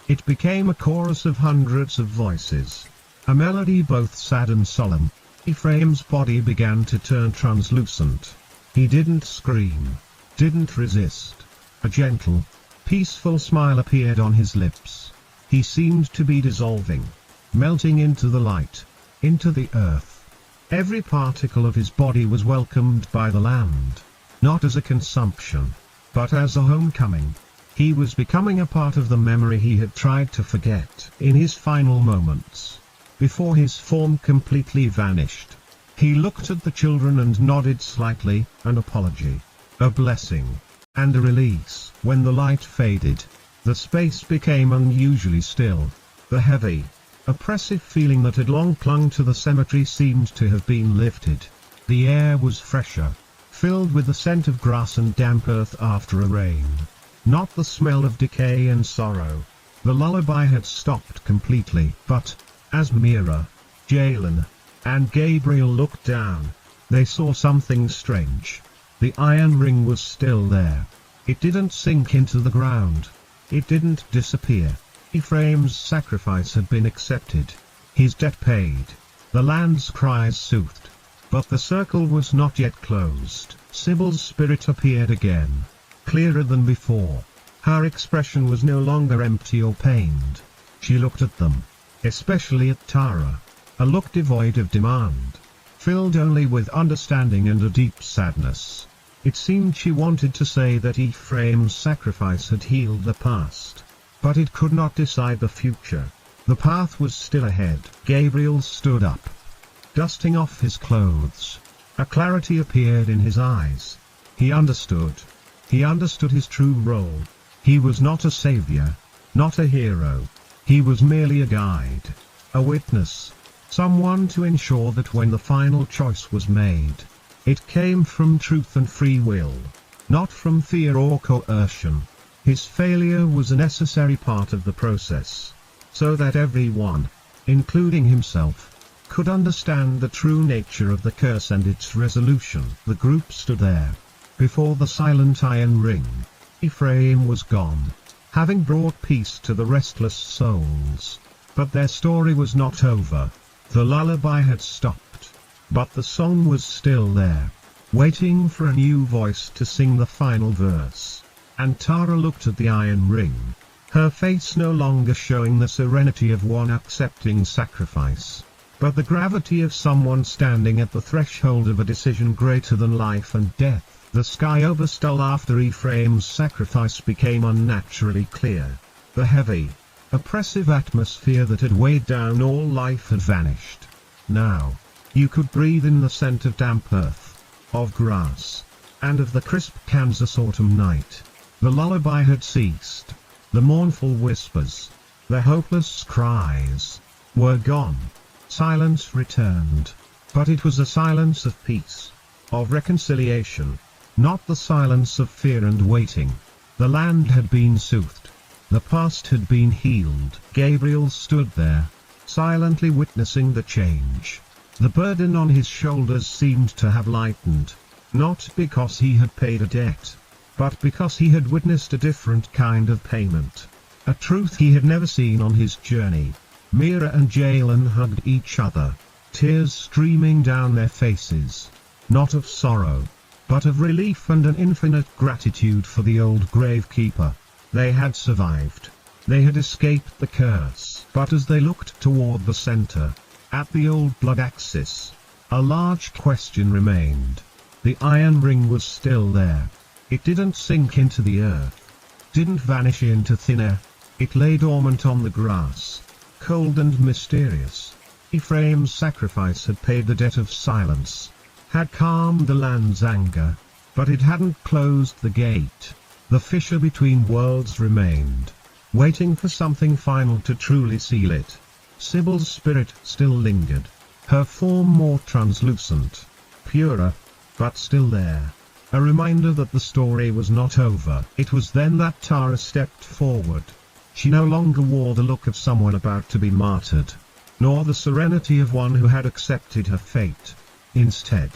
It became a chorus of hundreds of voices, a melody both sad and solemn. Ephraim's body began to turn translucent. He didn't scream, didn't resist. A gentle, peaceful smile appeared on his lips. He seemed to be dissolving, melting into the light, into the earth. Every particle of his body was welcomed by the land, not as a consumption, but as a homecoming. He was becoming a part of the memory he had tried to forget. In his final moments, before his form completely vanished, he looked at the children and nodded slightly, an apology, a blessing, and a release. When the light faded, the space became unusually still. The heavy, oppressive feeling that had long clung to the cemetery seemed to have been lifted. The air was fresher, filled with the scent of grass and damp earth after a rain. Not the smell of decay and sorrow. The lullaby had stopped completely. But, as Mira, Jaylen, and Gabriel looked down, they saw something strange. The iron ring was still there. It didn't sink into the ground. It didn't disappear. Ephraim's sacrifice had been accepted, his debt paid, the land's cries soothed. But the circle was not yet closed. Sybil's spirit appeared again, clearer than before. Her expression was no longer empty or pained. She looked at them, especially at Tara, a look devoid of demand, filled only with understanding and a deep sadness. It seemed she wanted to say that Ephraim's sacrifice had healed the past, but it could not decide the future. The path was still ahead. Gabriel stood up, dusting off his clothes. A clarity appeared in his eyes. He understood. He understood his true role. He was not a savior, not a hero. He was merely a guide, a witness, someone to ensure that when the final choice was made, it came from truth and free will, not from fear or coercion. His failure was a necessary part of the process, so that everyone, including himself, could understand the true nature of the curse and its resolution. The group stood there, before the silent iron ring. Ephraim was gone, having brought peace to the restless souls. But their story was not over. The lullaby had stopped, but the song was still there, waiting for a new voice to sing the final verse. And Tara looked at the iron ring, her face no longer showing the serenity of one accepting sacrifice, but the gravity of someone standing at the threshold of a decision greater than life and death. The sky over Stull after Ephraim's sacrifice became unnaturally clear. The heavy, oppressive atmosphere that had weighed down all life had vanished. Now, you could breathe in the scent of damp earth, of grass, and of the crisp Kansas autumn night. The lullaby had ceased. The mournful whispers, the hopeless cries, were gone. Silence returned. But it was a silence of peace, of reconciliation, not the silence of fear and waiting. The land had been soothed. The past had been healed. Gabriel stood there, silently witnessing the change. The burden on his shoulders seemed to have lightened, not because he had paid a debt, but because he had witnessed a different kind of payment, a truth he had never seen on his journey. Mira and Jaylen hugged each other, tears streaming down their faces, not of sorrow, but of relief and an infinite gratitude for the old gravekeeper. They had survived. They had escaped the curse. But as they looked toward the center, at the old blood axis, a large question remained. The iron ring was still there. It didn't sink into the earth, didn't vanish into thin air. It lay dormant on the grass, cold and mysterious. Ephraim's sacrifice had paid the debt of silence, had calmed the land's anger, but it hadn't closed the gate. The fissure between worlds remained, waiting for something final to truly seal it. Sybil's spirit still lingered, her form more translucent, purer, but still there. A reminder that the story was not over. It was then that Tara stepped forward. She no longer wore the look of someone about to be martyred, nor the serenity of one who had accepted her fate. Instead,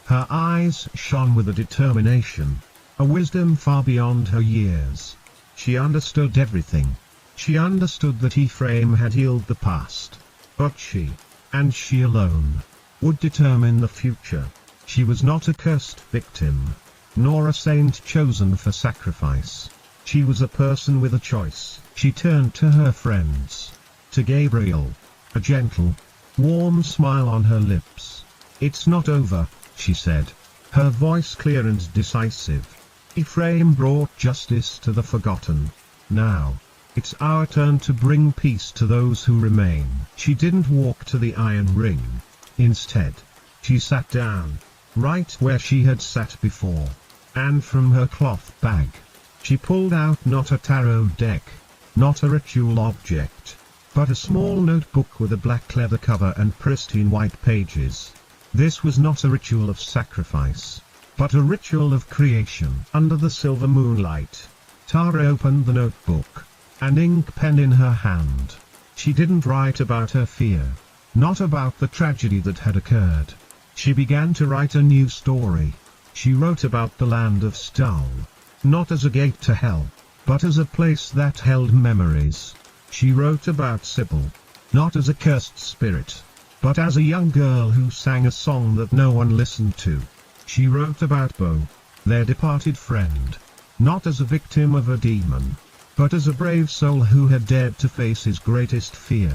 her eyes shone with a determination, a wisdom far beyond her years. She understood everything. She understood that Ephraim had healed the past, but she, and she alone, would determine the future. She was not a cursed victim, nor a saint chosen for sacrifice. She was a person with a choice. She turned to her friends, to Gabriel, a gentle, warm smile on her lips. "It's not over," she said, her voice clear and decisive. "Ephraim brought justice to the forgotten. Now, it's our turn to bring peace to those who remain." She didn't walk to the iron ring. Instead, she sat down, right where she had sat before, and from her cloth bag, she pulled out not a tarot deck, not a ritual object, but a small notebook with a black leather cover and pristine white pages. This was not a ritual of sacrifice, but a ritual of creation. Under the silver moonlight, Tara opened the notebook, an ink pen in her hand. She didn't write about her fear, not about the tragedy that had occurred. She began to write a new story. She wrote about the land of Stull, not as a gate to hell, but as a place that held memories. She wrote about Sybil, not as a cursed spirit, but as a young girl who sang a song that no one listened to. She wrote about Beau, their departed friend, not as a victim of a demon, but as a brave soul who had dared to face his greatest fear.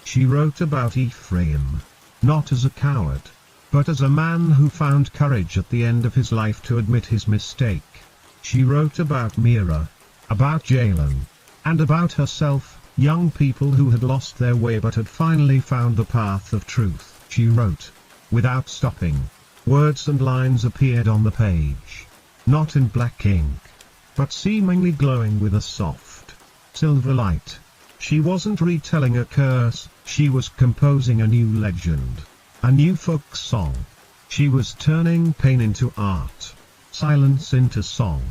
She wrote about Ephraim, not as a coward, but as a man who found courage at the end of his life to admit his mistake. She wrote about Mira, about Jaylen, and about herself, young people who had lost their way but had finally found the path of truth. She wrote, without stopping. Words and lines appeared on the page, not in black ink, but seemingly glowing with a soft, silver light. She wasn't retelling a curse, she was composing a new legend, a new folk song. She was turning pain into art, silence into song.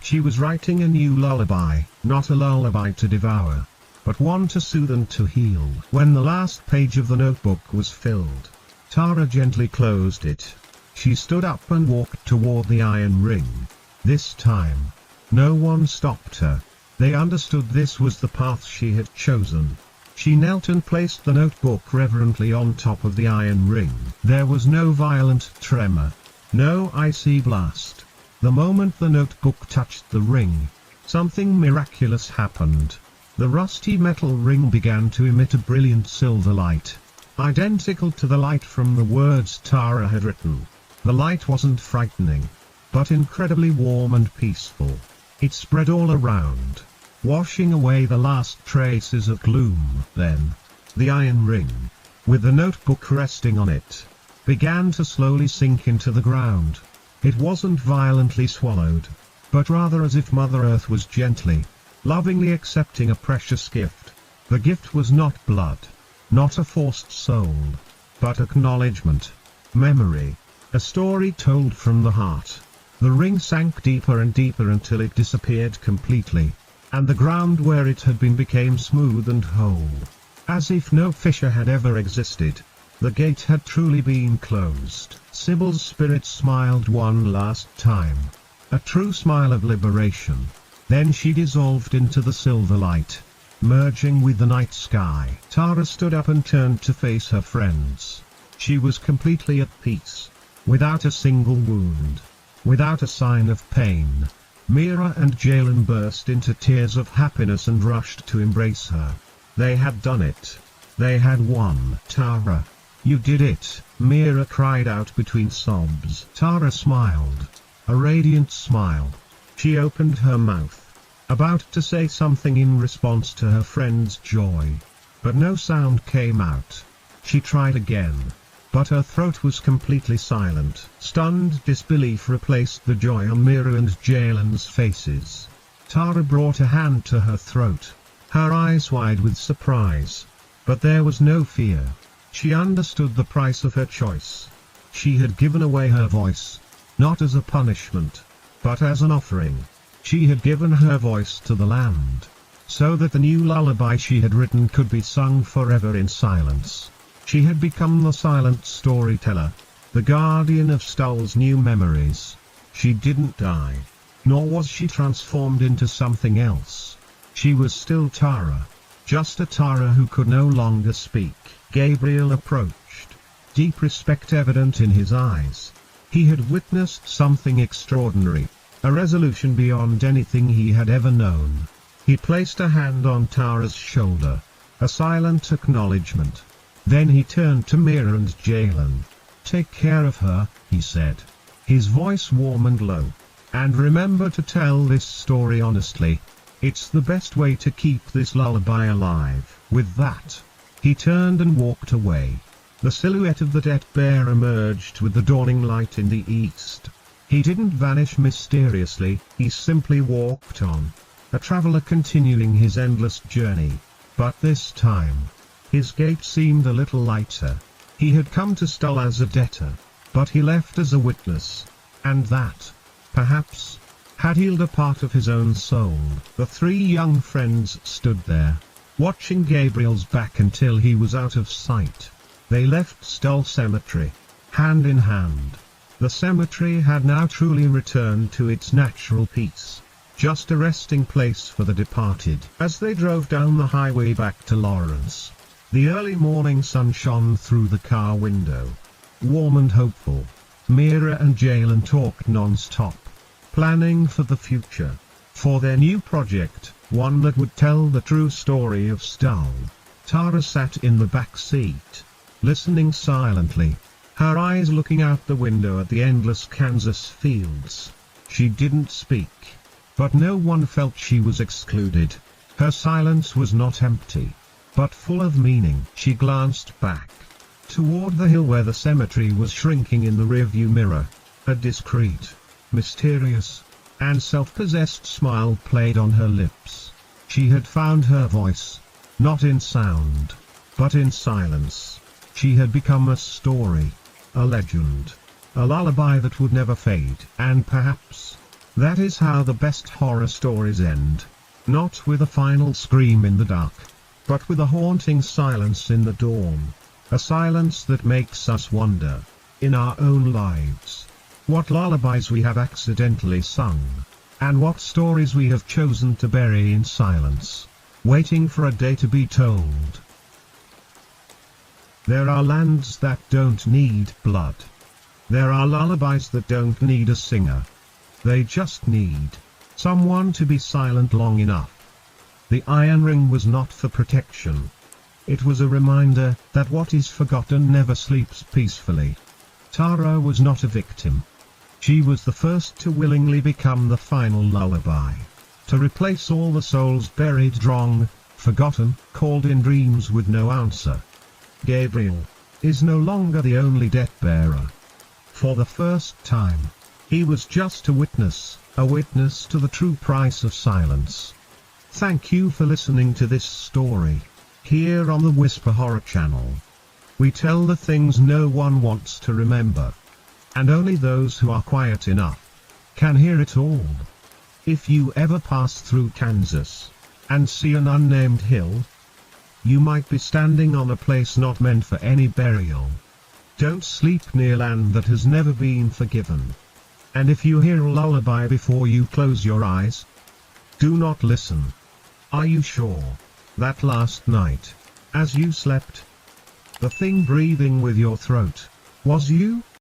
She was writing a new lullaby, not a lullaby to devour, but one to soothe and to heal. When the last page of the notebook was filled, Tara gently closed it. She stood up and walked toward the iron ring. This time, no one stopped her. They understood this was the path she had chosen. She knelt and placed the notebook reverently on top of the iron ring. There was no violent tremor, no icy blast. The moment the notebook touched the ring, something miraculous happened. The rusty metal ring began to emit a brilliant silver light, identical to the light from the words Tara had written. The light wasn't frightening, but incredibly warm and peaceful. It spread all around, washing away the last traces of gloom. Then, the iron ring, with the notebook resting on it, began to slowly sink into the ground. It wasn't violently swallowed, but rather as if Mother Earth was gently, lovingly accepting a precious gift. The gift was not blood, not a forced soul, but acknowledgement, memory, a story told from the heart. The ring sank deeper and deeper until it disappeared completely, and the ground where it had been became smooth and whole, as if no fissure had ever existed. The gate had truly been closed. Sybil's spirit smiled one last time. A true smile of liberation. Then she dissolved into the silver light, merging with the night sky. Tara stood up and turned to face her friends. She was completely at peace, without a single wound, without a sign of pain. Mira and Jaylen burst into tears of happiness and rushed to embrace her. They had done it. They had won. Tara, you did it, Mira cried out between sobs. Tara smiled. A radiant smile. She opened her mouth, about to say something in response to her friend's joy. But no sound came out. She tried again, but her throat was completely silent. Stunned disbelief replaced the joy on Mira and Jaylen's faces. Tara brought a hand to her throat, her eyes wide with surprise. But there was no fear. She understood the price of her choice. She had given away her voice, not as a punishment, but as an offering. She had given her voice to the land, so that the new lullaby she had written could be sung forever in silence. She had become the silent storyteller, the guardian of Stull's new memories. She didn't die, nor was she transformed into something else. She was still Tara, just a Tara who could no longer speak. Gabriel approached, deep respect evident in his eyes. He had witnessed something extraordinary, a resolution beyond anything he had ever known. He placed a hand on Tara's shoulder, a silent acknowledgement. Then he turned to Mira and Jaylen. Take care of her, he said, his voice warm and low. And remember to tell this story honestly. It's the best way to keep this lullaby alive. With that, he turned and walked away. The silhouette of the dead bear emerged with the dawning light in the east. He didn't vanish mysteriously, he simply walked on, a traveler continuing his endless journey. But this time, his gait seemed a little lighter. He had come to Stull as a debtor, but he left as a witness, and that, perhaps, had healed a part of his own soul. The three young friends stood there, watching Gabriel's back until he was out of sight. They left Stull Cemetery, hand in hand. The cemetery had now truly returned to its natural peace, just a resting place for the departed. As they drove down the highway back to Lawrence, the early morning sun shone through the car window, warm and hopeful. Mira and Jaylen talked non-stop, planning for the future, for their new project, one that would tell the true story of Stull. Tara sat in the back seat, listening silently, her eyes looking out the window at the endless Kansas fields. She didn't speak, but no one felt she was excluded. Her silence was not empty, but full of meaning. She glanced back, toward the hill where the cemetery was shrinking in the rearview mirror. A discreet, mysterious, and self-possessed smile played on her lips. She had found her voice, not in sound, but in silence. She had become a story, a legend, a lullaby that would never fade. And perhaps, that is how the best horror stories end. Not with a final scream in the dark, but with a haunting silence in the dawn. A silence that makes us wonder, in our own lives, what lullabies we have accidentally sung, and what stories we have chosen to bury in silence, waiting for a day to be told. There are lands that don't need blood. There are lullabies that don't need a singer. They just need someone to be silent long enough. The iron ring was not for protection. It was a reminder that what is forgotten never sleeps peacefully. Tara was not a victim. She was the first to willingly become the final lullaby, to replace all the souls buried, wrong, forgotten, called in dreams with no answer. Gabriel is no longer the only death bearer. For the first time, he was just a witness to the true price of silence. Thank you for listening to this story. Here on the Whisper Horror Channel, we tell the things no one wants to remember, and only those who are quiet enough can hear it all. If you ever pass through Kansas and see an unnamed hill, You might be standing on a place not meant for any burial. Don't sleep near land that has never been forgiven. And if you hear a lullaby before you close your eyes, do not listen. Are you sure that last night, as you slept, the thing breathing with your throat was you?